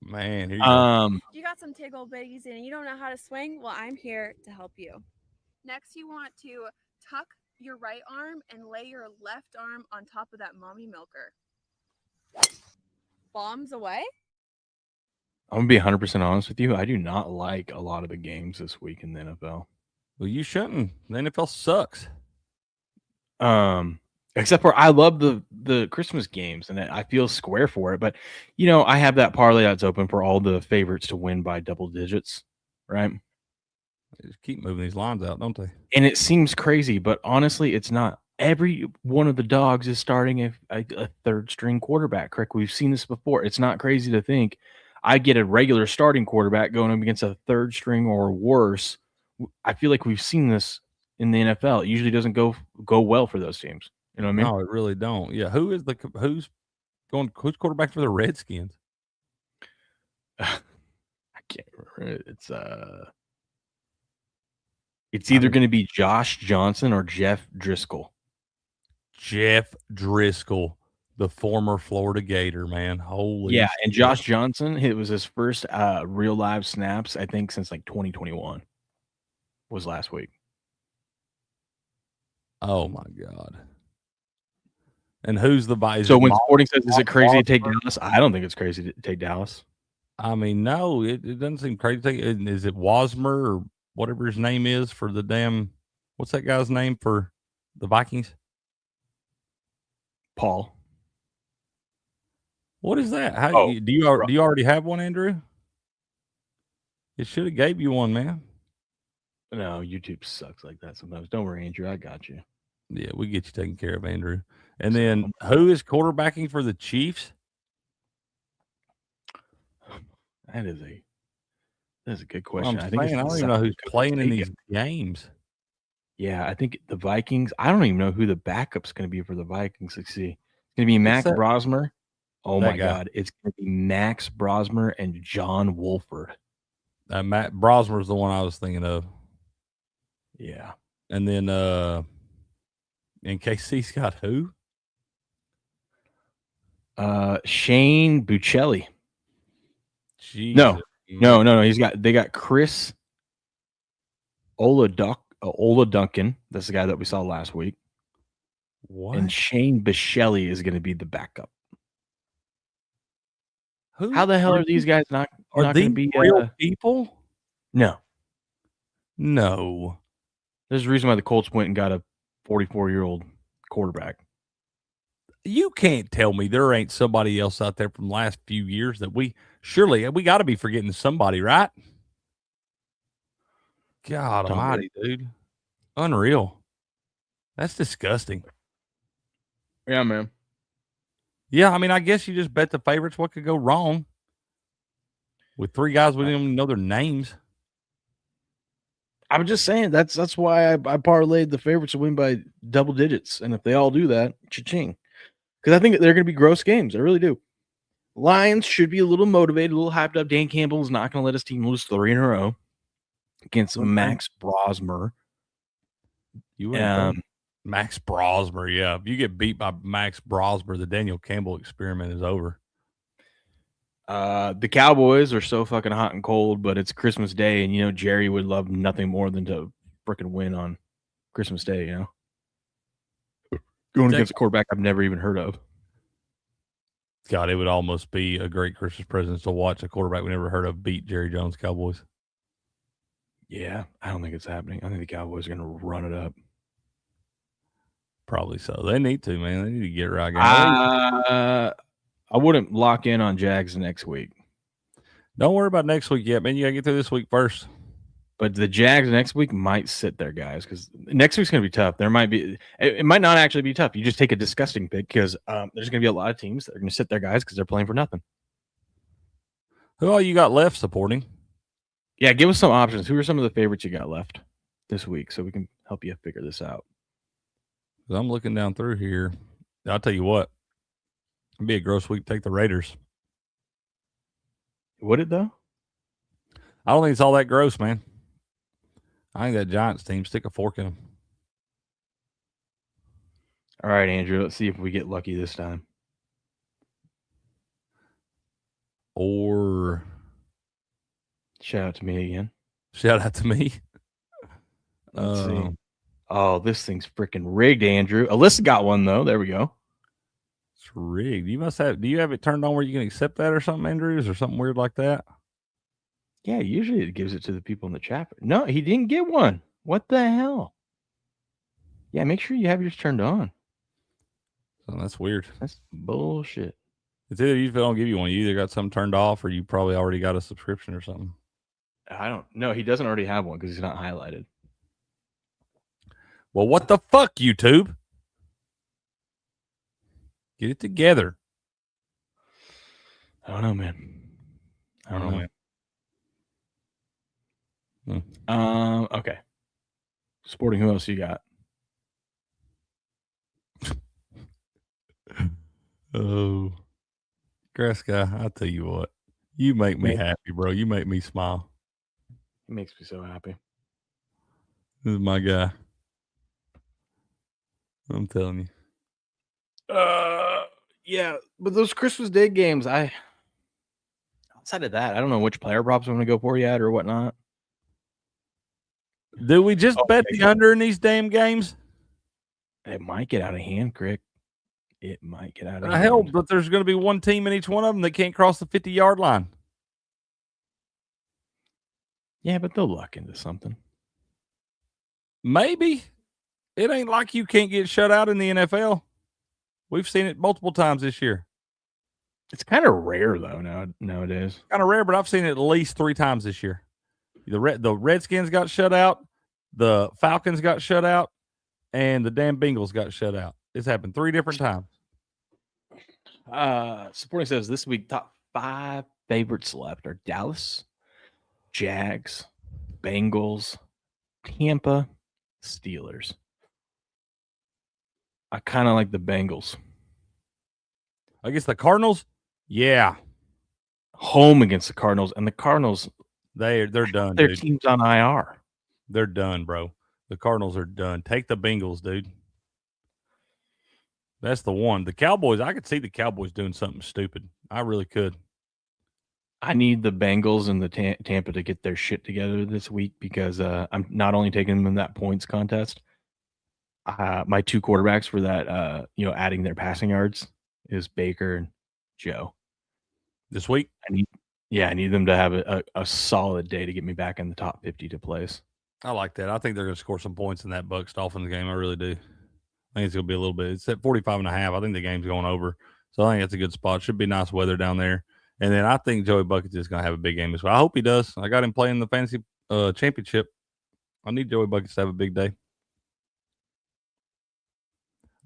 Man, here you go. You got some tickle bitties and you don't know how to swing? Well, I'm here to help you. Next, you want to tuck your right arm and lay your left arm on top of that mommy milker. Bombs away. I'm going to be 100% honest with you. I do not like a lot of the games this week in the NFL. Well, you shouldn't. The NFL sucks. Except for I love the Christmas games, and I feel square for it. But, you know, I have that parlay that's open for all the favorites to win by double digits, right? They just keep moving these lines out, don't they? And it seems crazy, but honestly, it's not. Every one of the dogs is starting a third-string quarterback, correct? We've seen this before. It's not crazy to think I get a regular starting quarterback going up against a third-string or worse. I feel like we've seen this in the NFL. It usually doesn't go well for those teams. You know what I mean? No, it really don't. Yeah. Who's quarterback for the Redskins? I can't remember. It's either going to be Josh Johnson or Jeff Driscoll. Jeff Driscoll, the former Florida Gator, man. Holy yeah, and Josh Johnson, it was his first real live snaps, I think, since like 2021 was last week. Oh my God. And who's the buy? So when Sporting says, is it crazy to take Dallas? I don't think it's crazy to take Dallas. I mean, no, it doesn't seem crazy to take. Is it Wasmer or whatever his name is for the damn, what's that guy's name for the Vikings? Paul. What is that? Do you already have one, Andrew? It should have gave you one, man. No, YouTube sucks like that sometimes. Don't worry, Andrew. I got you. Yeah, we get you taken care of, Andrew. And then who is quarterbacking for the Chiefs? That is a good question. Well, I think I don't even know who's playing in these games. Yeah, I think the Vikings. I don't even know who the backup's going to be for the Vikings. Let's see. It's going to be Max Brosmer. Oh my God, it's going to be Max Brosmer and John Wolford. Matt Brosmer is the one I was thinking of. Yeah, and then in KC's got who? Shane Buccelli. Jesus. No. They got Chris Ola Duncan. That's the guy that we saw last week. What? And Shane Buccelli is going to be the backup. Who? How the hell are these guys not going to be real people? No. There's a reason why the Colts went and got a 44-year-old quarterback. You can't tell me there ain't somebody else out there from the last few years that we got to be forgetting somebody, right? God almighty, dude. Unreal. That's disgusting. Yeah, man. Yeah, I mean, I guess you just bet the favorites. What could go wrong with three guys we didn't even know their names? I'm just saying that's why I parlayed the favorites to win by double digits, and if they all do that, cha-ching. Because I think they're going to be gross games. I really do. Lions should be a little motivated, a little hyped up. Dan Campbell's not going to let his team lose 3 in a row against Max Brosmer. Max Brosmer, yeah. If you get beat by Max Brosmer, the Daniel Campbell experiment is over. The Cowboys are so fucking hot and cold, but it's Christmas Day, and Jerry would love nothing more than to freaking win on Christmas Day. Going against a quarterback I've never even heard of. God, it would almost be a great Christmas present to watch a quarterback we never heard of beat Jerry Jones' Cowboys. Yeah, I don't think it's happening. I think the Cowboys are going to run it up. Probably so. They need to, man. They need to get right. I wouldn't lock in on Jags next week. Don't worry about next week yet, man. You got to get through this week first. But the Jags next week might sit their guys because next week's going to be tough. There might be – it might not actually be tough. You just take a disgusting pick because there's going to be a lot of teams that are going to sit their guys because they're playing for nothing. Who all you got left supporting? Yeah, give us some options. Who are some of the favorites you got left this week so we can help you figure this out? I'm looking down through here. I'll tell you what. It'd be a gross week to take the Raiders. Would it, though? I don't think it's all that gross, man. I think that Giants team, stick a fork in them. All right, Andrew. Let's see if we get lucky this time. Or shout out to me again. Shout out to me. Let's see. Oh, this thing's freaking rigged, Andrew. Alyssa got one though. There we go. It's rigged. Do you have it turned on where you can accept that or something, Andrews, or something weird like that? Yeah, usually it gives it to the people in the chat. No, he didn't get one. What the hell? Yeah, make sure you have yours turned on. Oh, that's weird. That's bullshit. It's either you don't give you one. You either got something turned off or you probably already got a subscription or something. I don't know. He doesn't already have one because he's not highlighted. Well, what the fuck, YouTube? Get it together. I don't know, man. I don't know, man. Okay. Sporting, who else you got? Oh, Grass Guy, I'll tell you what. You make me happy, bro. You make me smile. It makes me so happy. This is my guy. I'm telling you. Yeah, but those Christmas Day games, outside of that, I don't know which player props I'm going to go for yet or whatnot. Do we just bet the under in these damn games? It might get out of hand, Crick. It might get out of hand. Hell, but there's going to be one team in each one of them that can't cross the 50-yard line. Yeah, but they'll luck into something. Maybe. It ain't like you can't get shut out in the NFL. We've seen it multiple times this year. It's kind of rare, though, nowadays. Kind of rare, but I've seen it at least 3 times this year. The Redskins got shut out, the Falcons got shut out, and the damn Bengals got shut out. It's happened 3 different times. Supporting says this week top 5 favorites left are Dallas, Jags, Bengals, Tampa, Steelers. I kind of like the Bengals. Against the Cardinals? Yeah. Home against the Cardinals, and the Cardinals, they're done. Their dude. team's on IR. They're done, bro. The Cardinals are done. Take the Bengals, dude. That's the one. The Cowboys, I could see the Cowboys doing something stupid. I really could. I need the Bengals and the Tampa to get their shit together this week because I'm not only taking them in that points contest. My 2 quarterbacks for that, adding their passing yards is Baker and Joe. This week? I need them to have a solid day to get me back in the top 50 to place. I like that. I think they're going to score some points in that Bucs-Dolphins game. I really do. I think it's going to be a little bit. It's at 45.5. I think the game's going over. So I think that's a good spot. Should be nice weather down there. And then I think Joey Buckets is going to have a big game as well. I hope he does. I got him playing the fantasy championship. I need Joey Buckets to have a big day.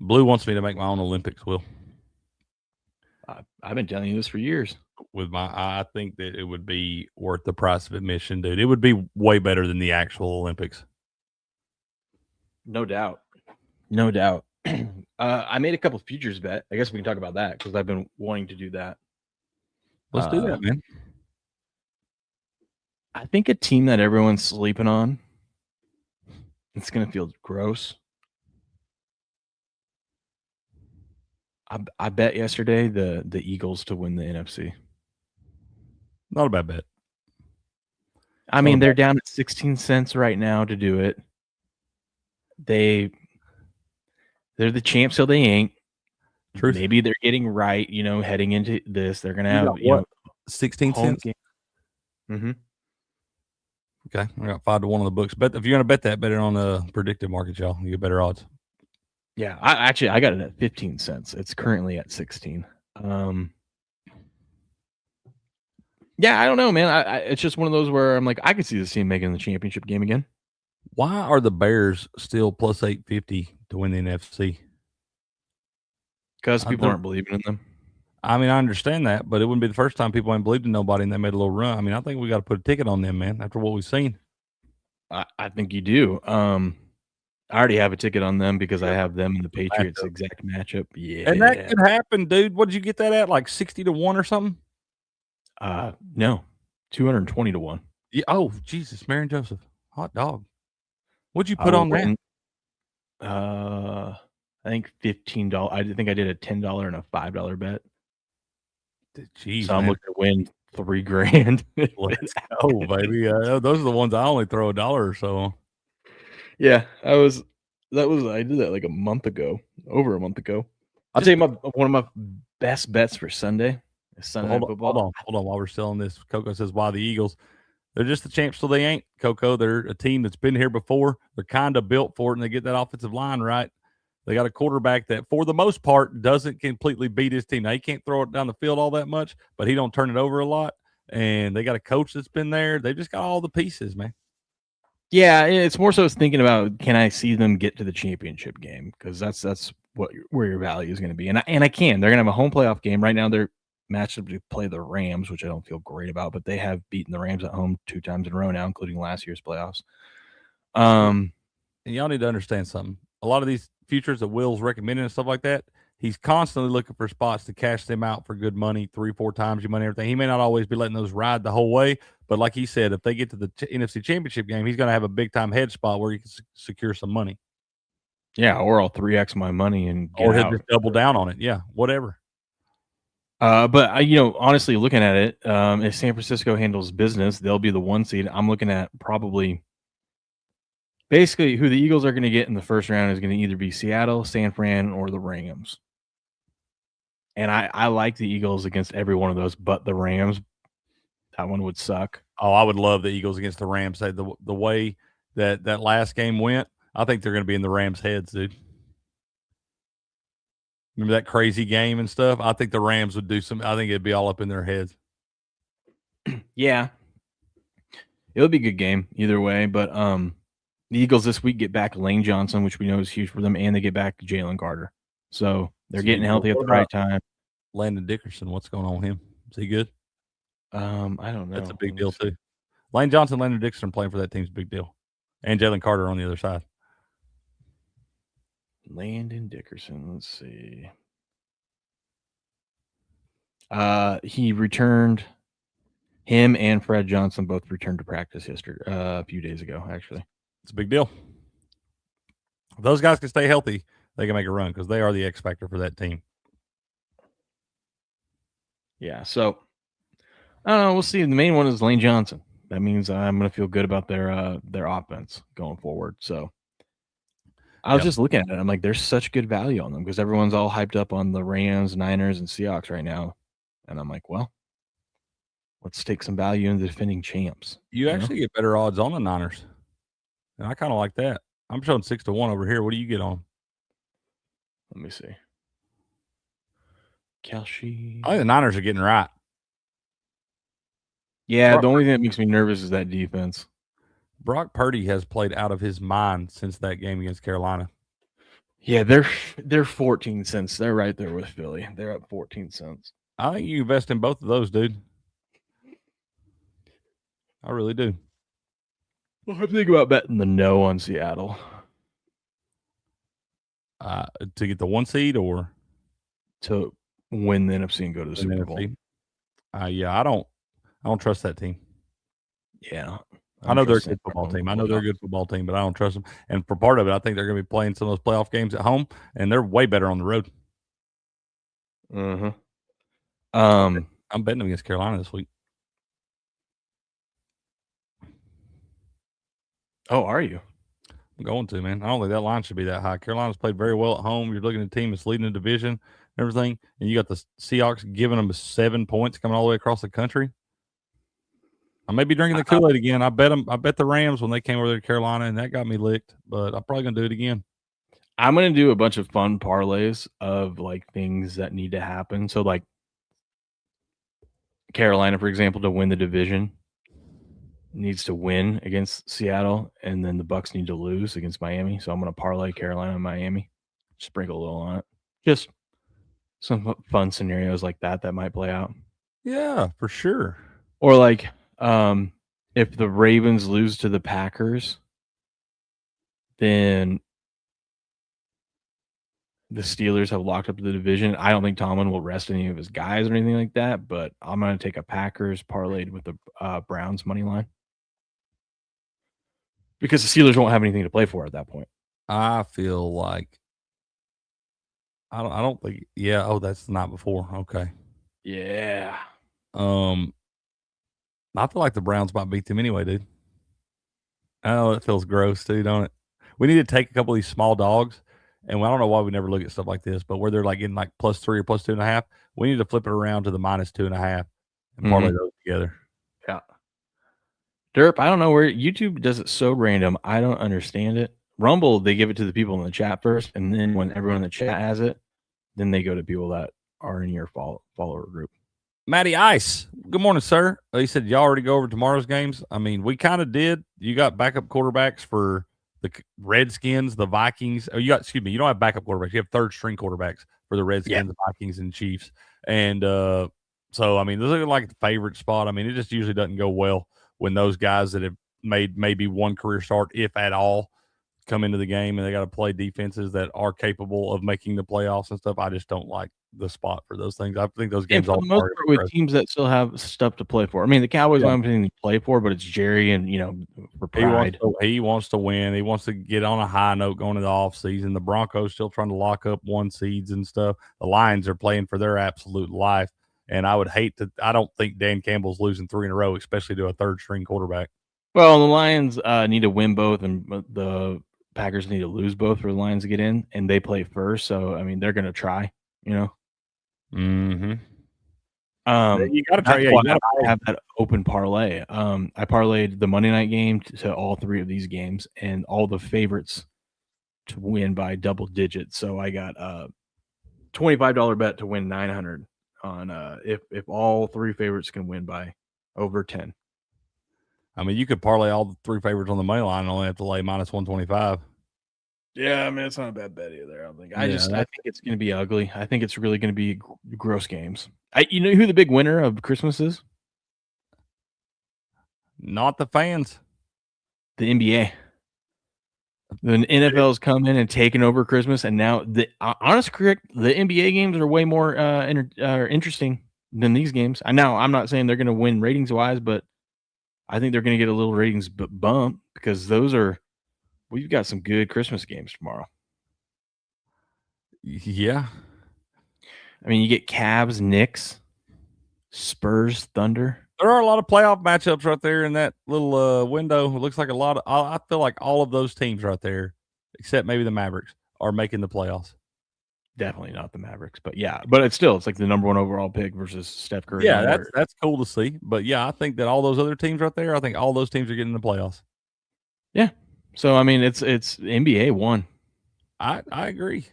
Blue wants me to make my own Olympics, Will. I've been telling you this for years. I think that it would be worth the price of admission, dude. It would be way better than the actual Olympics. No doubt. No doubt. I made a couple futures bet. I guess we can talk about that because I've been wanting to do that. Let's do that, man. I think a team that everyone's sleeping on, it's going to feel gross. I bet yesterday the Eagles to win the NFC. Not a bad bet. I mean, they're down at 16 cents right now to do it. They're the champs, so they ain't. Truth. Maybe they're getting right, heading into this. They're going to have 16 cents. Mm-hmm. Okay, I got 5 to 1 on the books. But if you're going to bet that, bet it on the predictive market, y'all. You get better odds. Yeah, I got it at 15 cents. It's currently at 16. Yeah, I don't know, man. It's just one of those where I'm like, I could see this team making the championship game again. Why are the Bears still plus 850 to win the NFC? Because people aren't believing in them. I mean, I understand that, but it wouldn't be the first time people ain't believed in nobody and they made a little run. I mean, I think we got to put a ticket on them, man, after what we've seen. I think you do. I already have a ticket on them because I have them in the Patriots exact matchup. Yeah. And that could happen, dude. What did you get that at? Like 60 to 1 or something? No. 220 to 1. Yeah. Oh, Jesus, Mary and Joseph. Hot dog. What'd you put on that? I think $15. I think I did a $10 and a $5 bet. Jeez, so I'm looking to win $3,000. Let's go, baby. Those are the ones I only throw $1 or so on. Yeah, I did that like over a month ago. I'll tell you one of my best bets for Sunday is Sunday Night Football. Hold on. While we're still on this, Coco says, why the Eagles? They're just the champs till they ain't, Coco. They're a team that's been here before. They're kind of built for it, and they get that offensive line right. They got a quarterback that, for the most part, doesn't completely beat his team. Now, he can't throw it down the field all that much, but he don't turn it over a lot. And they got a coach that's been there. They just got all the pieces, man. Yeah, it's more so thinking about, can I see them get to the championship game? Because that's where your value is going to be. And I can. They're going to have a home playoff game. Right now, they're matched up to play the Rams, which I don't feel great about, but they have beaten the Rams at home 2 times in a row now, including last year's playoffs. And y'all need to understand something. A lot of these futures that Will's recommending and stuff like that, he's constantly looking for spots to cash them out for good money, 3-4 times your money, everything. He may not always be letting those ride the whole way, but like he said, if they get to the NFC Championship game, he's going to have a big-time hedge spot where he can secure some money. Yeah, or I'll 3x my money and or he'll just double down on it. Yeah, whatever. But honestly, looking at it, if San Francisco handles business, they'll be the 1 seed. I'm looking at probably basically who the Eagles are going to get in the first round is going to either be Seattle, San Fran, or the Rams. And I like the Eagles against every one of those, but the Rams, that one would suck. Oh, I would love the Eagles against the Rams. The way that last game went, I think they're going to be in the Rams' heads, dude. Remember that crazy game and stuff? I think the Rams would do some. I think it'd be all up in their heads. Yeah. It'll be a good game either way. But the Eagles this week get back Lane Johnson, which we know is huge for them, and they get back Jalen Carter. So they're getting healthy at the right time. Landon Dickerson, what's going on with him? Is he good? I don't know. That's a big deal too. Lane Johnson, Landon Dickerson playing for that team's a big deal, and Jalen Carter on the other side. Landon Dickerson. Let's see. He returned. Him and Fred Johnson both returned to practice yesterday, a few days ago. Actually, it's a big deal. If those guys can stay healthy, they can make a run because they are the X factor for that team. Yeah. So I don't know. We'll see. The main one is Lane Johnson. That means I'm going to feel good about their offense going forward. So I was just looking at it. I'm like, there's such good value on them because everyone's all hyped up on the Rams, Niners, and Seahawks right now. And I'm like, well, let's take some value in the defending champs. You actually get better odds on the Niners. And I kind of like that. I'm showing 6-1 over here. What do you get on? Let me see. Kalshi. I think the Niners are getting right. Yeah, the only thing that makes me nervous is that defense. Brock Purdy has played out of his mind since that game against Carolina. Yeah, they're 14 cents. They're right there with Philly. They're up 14 cents. I think you invest in both of those, dude. I really do. Well, I'm thinking about betting the no on Seattle. To get the 1 seed or to win the NFC and go to the Super Bowl. Yeah, I don't trust that team. Yeah. I know they're a good football team. I know they're a good football team, but I don't trust them. And for part of it, I think they're going to be playing some of those playoff games at home, and they're way better on the road. Mm-hmm. I'm betting them against Carolina this week. Oh, are you? I'm going to, man. I don't think that line should be that high. Carolina's played very well at home. You're looking at a team that's leading the division and everything, and you got the Seahawks giving them 7 points coming all the way across the country. I may be drinking the Kool-Aid again. I bet the Rams when they came over there to Carolina, and that got me licked, but I'm probably going to do it again. I'm going to do a bunch of fun parlays of, like, things that need to happen. So, like, Carolina, for example, to win the division needs to win against Seattle, and then the Bucs need to lose against Miami. So I'm going to parlay Carolina and Miami, sprinkle a little on it. Just some fun scenarios like that might play out. Yeah, for sure. Or like if the Ravens lose to the Packers, then the Steelers have locked up the division. I don't think Tomlin will rest any of his guys or anything like that, but I'm going to take a Packers parlayed with the Browns money line. Because the Steelers won't have anything to play for at that point. I feel like I don't think. Yeah. Oh, that's the night before. Okay. Yeah. I feel like the Browns might beat them anyway, dude. Oh, it feels gross too, don't it? We need to take a couple of these small dogs, and I don't know why we never look at stuff like this, but where they're like getting like +3 or +2.5, we need to flip it around to the -2.5 and parlay those together. Yeah. Derp, I don't know where YouTube does it so random. I don't understand it. Rumble, they give it to the people in the chat first, and then when everyone in the chat has it, then they go to people that are in your follower group. Matty Ice, good morning, sir. He said, y'all already go over tomorrow's games? I mean, we kind of did. You got backup quarterbacks for the Redskins, the Vikings. Oh, you don't have backup quarterbacks. You have third-string quarterbacks for the Redskins, the Vikings, and Chiefs. And so, I mean, those are like the favorite spot. I mean, it just usually doesn't go well when those guys that have made maybe one career start, if at all, come into the game and they got to play defenses that are capable of making the playoffs and stuff. I just don't like the spot for those things. I think those games for the most part with teams that still have stuff to play for. I mean, the Cowboys don't have anything to play for, but it's Jerry and for pride. He wants to win. He wants to get on a high note going into the offseason. The Broncos still trying to lock up 1 seeds and stuff. The Lions are playing for their absolute life. And I don't think Dan Campbell's losing 3 in a row, especially to a third-string quarterback. Well, the Lions need to win both, and the Packers need to lose both for the Lions to get in, and they play first. So, I mean, they're going to try, Mm-hmm. You got to try. Yeah, you got to have that open parlay. I parlayed the Monday night game to all 3 of these games, and all the favorites to win by double digits. So I got a $25 bet to win 900 on if all 3 favorites can win by over 10. I mean, you could parlay all the 3 favorites on the money line and only have to lay minus 125. Yeah, I mean, it's not a bad bet either. I don't think. I Yeah, think it's going to be ugly. I think it's really going to be gross games. You know who the big winner of Christmas is? Not the fans. The NBA. The NFL's come in and taken over Christmas, and now honest correct, the NBA games are way more interesting than these games. I'm not saying they're going to win ratings wise, but I think they're going to get a little ratings bump because we've got some good Christmas games tomorrow. Yeah. I mean, you get Cavs, Knicks, Spurs, Thunder. There are a lot of playoff matchups right there in that little window. It looks like I feel like all of those teams right there, except maybe the Mavericks, are making the playoffs. Definitely not the Mavericks, but yeah, but it's like the number 1 overall pick versus Steph Curry. Yeah, that's cool to see. But yeah, I think that all those other teams right there, I think all those teams are getting the playoffs. Yeah. So I mean, it's NBA won. I agree.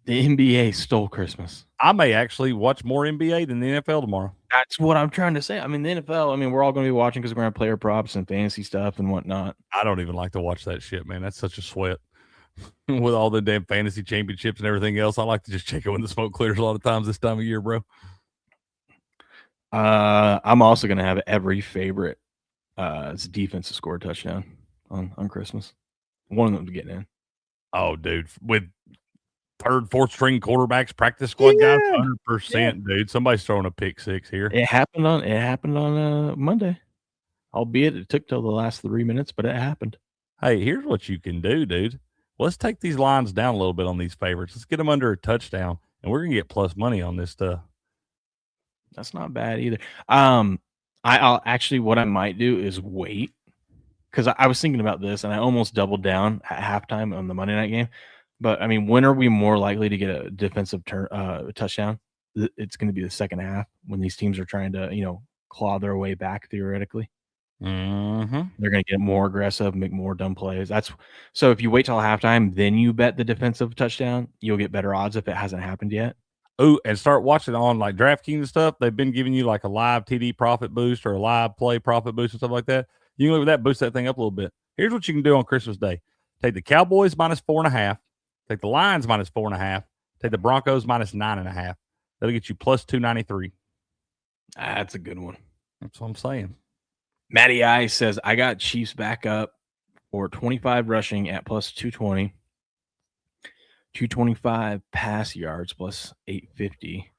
The NBA stole Christmas. I may actually watch more NBA than the NFL tomorrow. That's what I'm trying to say. I mean, the NFL, we're all going to be watching because we're going to have player props and fantasy stuff and whatnot. I don't even like to watch that shit, man. That's such a sweat. With all the damn fantasy championships and everything else, I like to just check it when the smoke clears a lot of times this time of year, bro. I'm also going to have every favorite defense to score a touchdown on Christmas. One of them to get in. Oh, dude. With third, fourth string quarterbacks, practice squad guys, 100%, dude. Somebody's throwing a pick six here. It happened on Monday. Albeit it took till the last 3 minutes, but it happened. Hey, here's what you can do, dude. Let's take these lines down a little bit on these favorites. Let's get them under a touchdown, and we're gonna get plus money on this stuff. That's not bad either. I'll actually, what I might do is wait, because I was thinking about this and I almost doubled down at halftime on the Monday night game. But I mean, when are we more likely to get a defensive touchdown? It's going to be the second half when these teams are trying to, claw their way back theoretically. Mm-hmm. They're going to get more aggressive, make more dumb plays. So if you wait till halftime, then you bet the defensive touchdown, you'll get better odds if it hasn't happened yet. Oh, and start watching on like DraftKings and stuff. They've been giving you like a live TD profit boost or a live play profit boost and stuff like that. You can look at that, boost that thing up a little bit. Here's what you can do on Christmas Day. Take the Cowboys minus 4.5. Take the Lions minus 4.5. Take the Broncos minus 9.5. That'll get you plus 293. That's a good one. That's what I'm saying. Matty I says, I got Chiefs back up for 25 rushing at plus 220. 225 pass yards plus 850.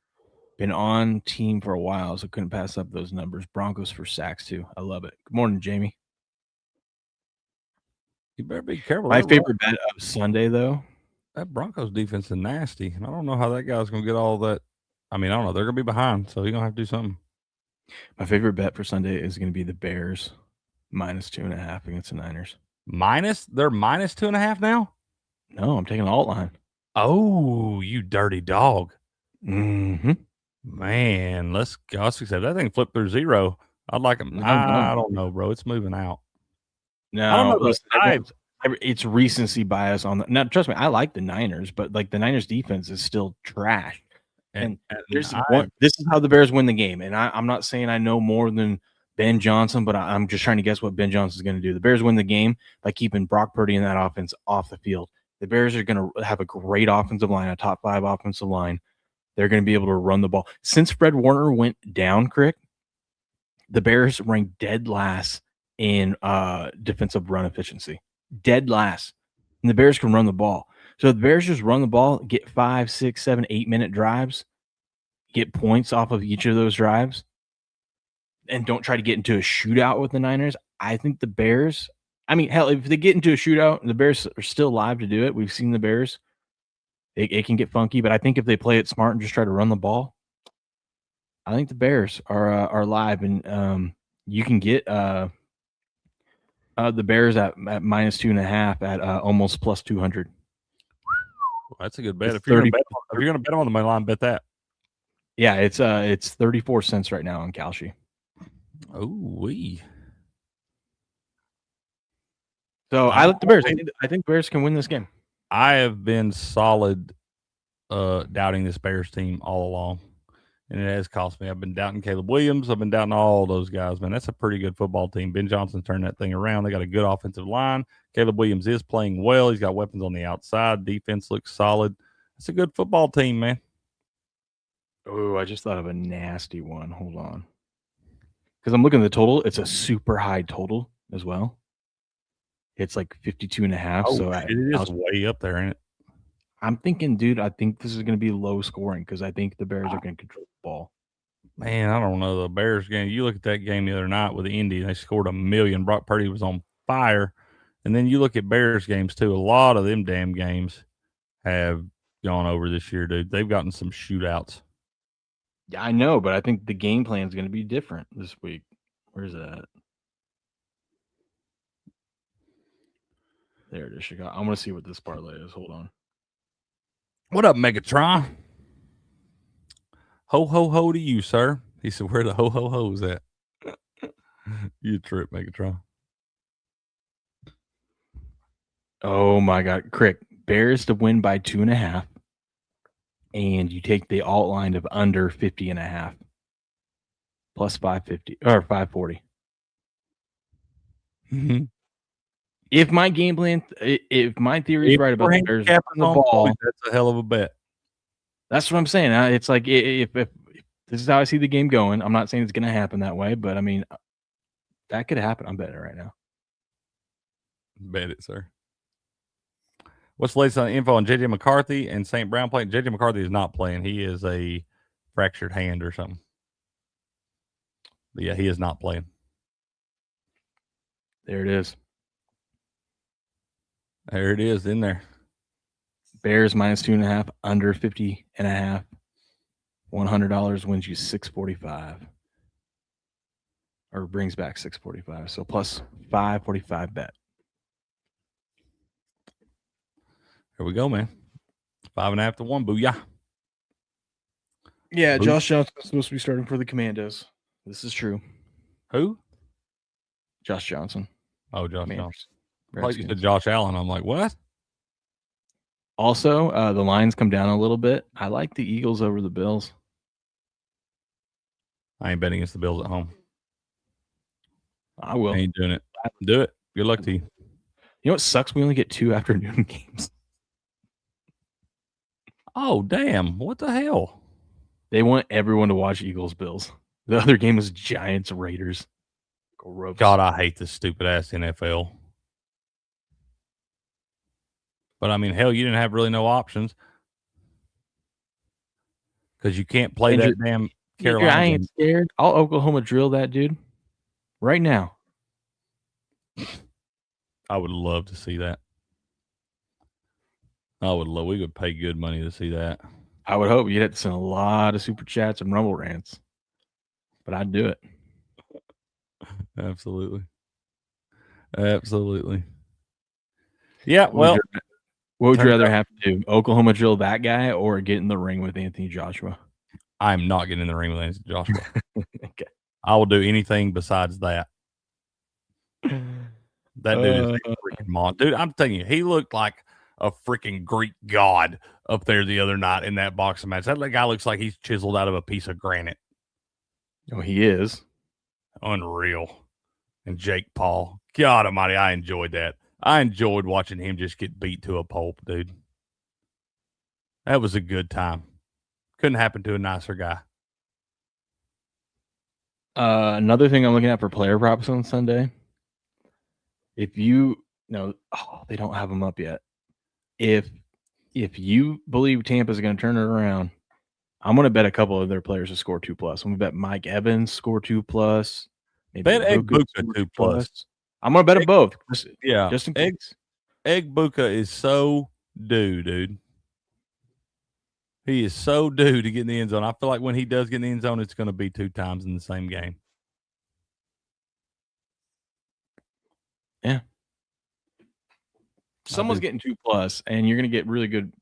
Been on team for a while, so couldn't pass up those numbers. Broncos for sacks too. I love it. Good morning, Jamie. You better be careful. My favorite bet of Sunday, though. That Broncos defense is nasty. I don't know how that guy's going to get all that. I mean, I don't know. They're going to be behind, so he's going to have to do something. My favorite bet for Sunday is going to be the Bears minus 2.5 against the Niners. They're minus 2.5 now? No, I'm taking the alt line. Oh, you dirty dog. Mm-hmm. Man, let's accept that thing flipped through zero. I'd like them. I don't know, bro. It's moving out. No, I don't know. Listen, it's recency bias on the. Now, trust me, I like the Niners, but like the Niners defense is still trash. And this is how the Bears win the game. And I'm not saying I know more than Ben Johnson, but I'm just trying to guess what Ben Johnson is going to do. The Bears win the game by keeping Brock Purdy and that offense off the field. The Bears are going to have a great offensive line, a top 5 offensive line. They're going to be able to run the ball. Since Fred Warner went down, Crick, the Bears ranked dead last in defensive run efficiency. Dead last. And the Bears can run the ball. So the Bears just run the ball, get 5, 6, 7, 8-minute drives, get points off of each of those drives, and don't try to get into a shootout with the Niners. I think the Bears, I mean, hell, if they get into a shootout, the Bears are still live to do it. We've seen the Bears. It can get funky, but I think if they play it smart and just try to run the ball, I think the Bears are live, and you can get the Bears at minus 2.5 at almost plus 200. Well, that's a good bet. If you're going to bet on the money line, bet that. Yeah, it's 34 cents right now on Kalshi. Oh, wee. So I like the Bears. I think Bears can win this game. I have been solid doubting this Bears team all along. and it has cost me. I've been doubting Caleb Williams. I've been doubting all those guys, man. That's a pretty good football team. Ben Johnson's turned that thing around. They got a good offensive line. Caleb Williams is playing well. He's got weapons on the outside. Defense looks solid. It's a good football team, man. Oh, I just thought of a nasty one. Hold on. Because I'm looking at the total. It's a super high total as well. It's like 52.5. Oh, so shit, it is way up there, ain't it? I'm thinking, dude, I think this is going to be low scoring because I think the Bears are going to control the ball. Man, I don't know. The Bears game, you look at that game the other night with the Indy, they scored 1 million. Brock Purdy was on fire. And then you look at Bears games, too. A lot of them damn games have gone over this year, dude. They've gotten some shootouts. Yeah, I know, but I think the game plan is going to be different this week. Where's that? There it is, Chicago. I want to see what this parlay is. Hold on. What up, Megatron? Ho, ho, ho to you, sir. He said, where the ho, ho, ho's at? You trip, Megatron. Oh, my God. Crick, Bears to win by 2.5. And you take the alt line of under 50.5. Plus 550 or 540. Mm-hmm. If my game plan, if my theory is right about the Bears on the ball, that's a hell of a bet. That's what I'm saying. It's like if this is how I see the game going. I'm not saying it's going to happen that way, but I mean, that could happen. I'm betting it right now. Bet it, sir. What's the latest on info on JJ McCarthy and St. Brown playing? JJ McCarthy is not playing. He is a fractured hand or something. But yeah, he is not playing. There it is. There it is in there. Bears minus 2.5, under 50.5. $100 wins you 645, or brings back 645. So plus 545 bet. Here we go, man. 5.5 to 1. Booyah. Yeah, Josh Johnson's supposed to be starting for the Commandos. This is true. Who? Josh Johnson. Oh, Josh Commanders. Johnson. Like you said, Josh Allen. I'm like, what? Also, the lines come down a little bit. I like the Eagles over the Bills. I ain't betting against the Bills at home. I will. I ain't doing it. Do it. Good luck to you. You know what sucks? We only get 2 afternoon games. Oh, damn. What the hell? They want everyone to watch Eagles Bills. The other game is Giants Raiders. Gross. God, I hate this stupid ass NFL. But I mean, hell, you didn't have really no options because you can't play that damn Carolina. I ain't scared. I'll Oklahoma drill that dude right now. I would love to see that. I would love. We would pay good money to see that. I would hope you'd have to send a lot of super chats and rumble rants, but I'd do it. Absolutely. Absolutely. Yeah. Well, what would you rather have to do? Oklahoma drill that guy or get in the ring with Anthony Joshua? I'm not getting in the ring with Anthony Joshua. Okay. I will do anything besides that. That dude is a freaking monster. Dude, I'm telling you, he looked like a freaking Greek god up there the other night in that boxing match. That guy looks like he's chiseled out of a piece of granite. Oh, he is. Unreal. And Jake Paul. God almighty, I enjoyed that. I enjoyed watching him just get beat to a pulp, dude. That was a good time. Couldn't happen to a nicer guy. Another thing I'm looking at for player props on Sunday. If you know, they don't have them up yet. If you believe Tampa's going to turn it around, I'm going to bet a couple of their players to score 2+. I'm going to bet Mike Evans score 2+. Maybe bet Egbuka 2+. I'm going to bet them both. Yeah. Just in case. Egbuka is so due, dude. He is so due to get in the end zone. I feel like when he does get in the end zone, it's going to be 2 times in the same game. Yeah. Someone's getting 2+, and you're going to get really good.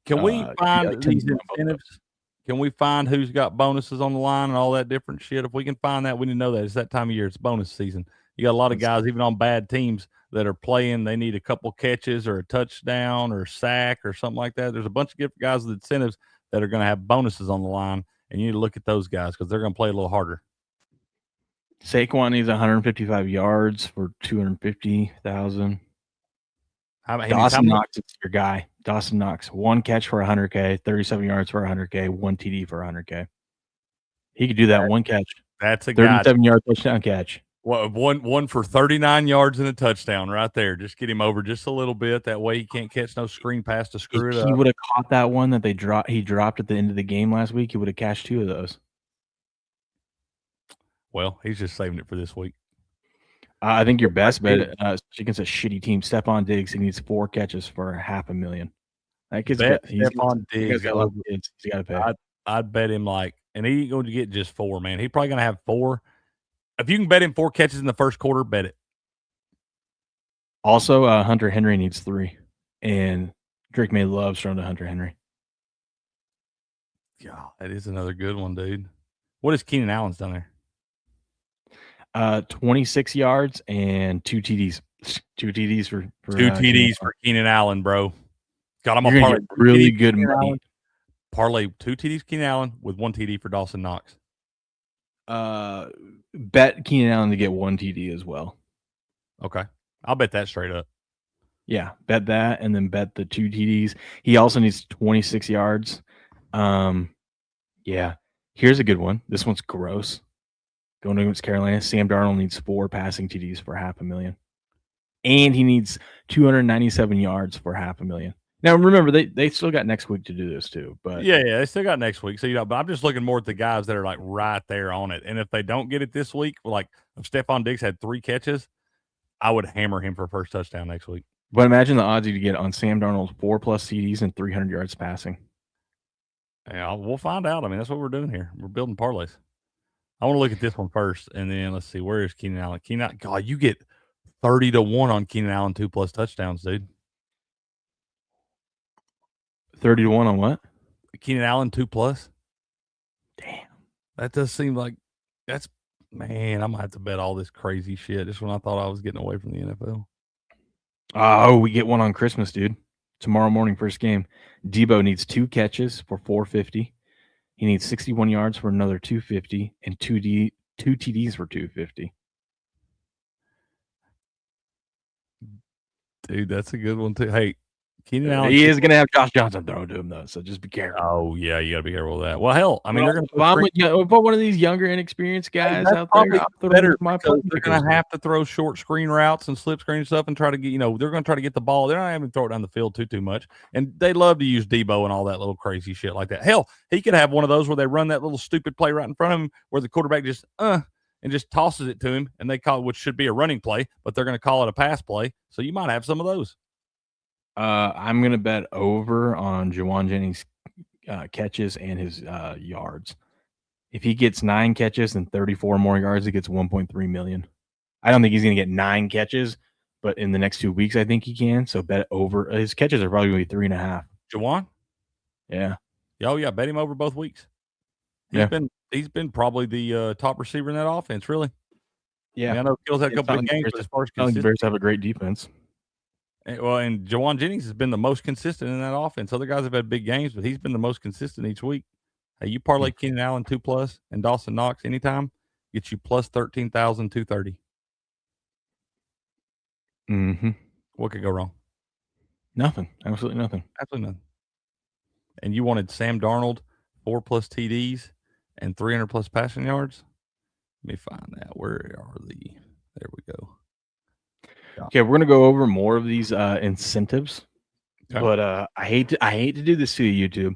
Can we find these incentives? Can we find who's got bonuses on the line and all that different shit? If we can find that, we need to know that. It's that time of year. It's bonus season. You got a lot of guys, even on bad teams, that are playing. They need a couple catches or a touchdown or sack or something like that. There's a bunch of different guys with incentives that are going to have bonuses on the line, and you need to look at those guys because they're going to play a little harder. Saquon needs 155 yards for 250,000. Dawson Knox is your guy. Dawson Knox, 1 catch for 100K, 37 yards for 100K, 1 TD for 100K. He could do that 1 catch. That's a 37-yard touchdown catch. Well, one for 39 yards and a touchdown right there. Just get him over just a little bit. That way he can't catch no screen pass to screw it up. He would have caught that one that he dropped at the end of the game last week. He would have cashed 2 of those. Well, he's just saving it for this week. I think your best bet against a shitty team, Stephon Diggs, he needs 4 catches for $500,000. Stephon Diggs. He's got to pay. I'd bet him and he ain't going to get just 4, man. He's probably going to have 4. If you can bet him 4 catches in the first quarter, bet it. Also, Hunter Henry needs 3, and Drake May loves throwing to Hunter Henry. Yeah, that is another good one, dude. What is Keenan Allen's done there? 26 yards and 2 TDs. 2 TDs for 2 TDs for Keenan Allen, bro. Got him a parlay. Really good money. Parlay 2 TDs Keenan Allen with 1 TD for Dawson Knox. Bet Keenan Allen to get 1 TD as well. Okay, I'll bet that straight up. Yeah, bet that, and then bet the 2 TDs. He also needs 26 yards. Yeah. Here's a good one. This one's gross. Going against Carolina, Sam Darnold needs 4 passing TDs for $500,000, and he needs 297 yards for $500,000. Now remember, they still got next week to do this too, but yeah, they still got next week. So but I'm just looking more at the guys that are right there on it. And if they don't get it this week, if Stephon Diggs had 3 catches, I would hammer him for first touchdown next week. But imagine the odds you get on Sam Darnold's 4+ TDs and 300 yards passing. Yeah, we'll find out. I mean, that's what we're doing here. We're building parlays. I want to look at this one first, and then let's see. Where is Keenan Allen? God, you get 30-1 on Keenan Allen 2+ touchdowns, dude. 30-1 on what? Keenan Allen 2+. Damn, that does seem like that's man. I'm gonna have to bet all this crazy shit just when I thought I was getting away from the NFL. Oh, we get one on Christmas, dude. Tomorrow morning, first game. Debo needs 2 catches for 450. He needs 61 yards for another 250 and 2 TDs for 250. Dude, that's a good one too. Hey, Keenan Allen. He is going to have Josh Johnson throw to him, though, so just be careful. Oh, yeah, you got to be careful with that. Well, hell, I mean, they're going to put one of these younger, inexperienced guys out there. They're going to have to throw short screen routes and slip screen stuff and try to get, they're going to try to get the ball. They're not having to throw it down the field too much. And they love to use Debo and all that little crazy shit like that. Hell, he could have one of those where they run that little stupid play right in front of him where the quarterback just, and just tosses it to him, and they call it, which should be a running play, but they're going to call it a pass play. So you might have some of those. I'm going to bet over on Juwan Jennings' catches and his yards. If he gets 9 catches and 34 more yards, he gets $1.3 million. I don't think he's going to get 9 catches, but in the next 2 weeks, I think he can. So bet over. His catches are probably going to be 3.5. Juwan? Yeah. Oh, yeah. Bet him over both weeks. He's been probably the top receiver in that offense, really. Yeah. I know Kills had a couple of games, but as far as the Bears have a great defense. Well, and Juwan Jennings has been the most consistent in that offense. Other guys have had big games, but he's been the most consistent each week. Hey, you parlay Keenan Allen 2+ and Dawson Knox anytime, gets you plus 13,230. Mm-hmm. What could go wrong? Nothing. Absolutely nothing. Absolutely nothing. And you wanted Sam Darnold 4+ TDs and 300+ passing yards. Let me find that. Where are the? There we go. Okay, we're gonna go over more of these incentives, but I hate to do this to you, YouTube.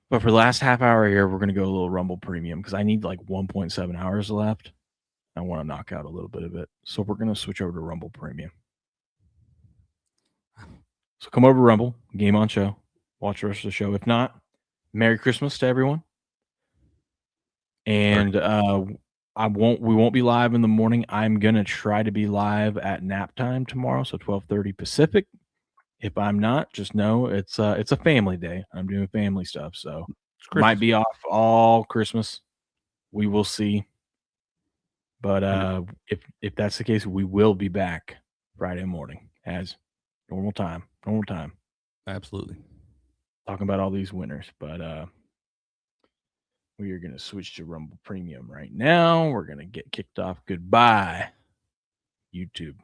But for the last half hour here, we're gonna go a little Rumble Premium because I need 1.7 hours left. I want to knock out a little bit of it, so we're gonna switch over to Rumble Premium. So come over to Rumble, Game On Show, watch the rest of the show. If not, Merry Christmas to everyone. And we won't be live in the morning. I'm gonna try to be live at nap time tomorrow, so 12:30 Pacific. If I'm not, just know it's a family day. I'm doing family stuff, so might be off all Christmas. We will see. But if that's the case, we will be back Friday morning as normal time. Absolutely. talking about all these winners. But we are going to switch to Rumble Premium right now. We're going to get kicked off. Goodbye, YouTube.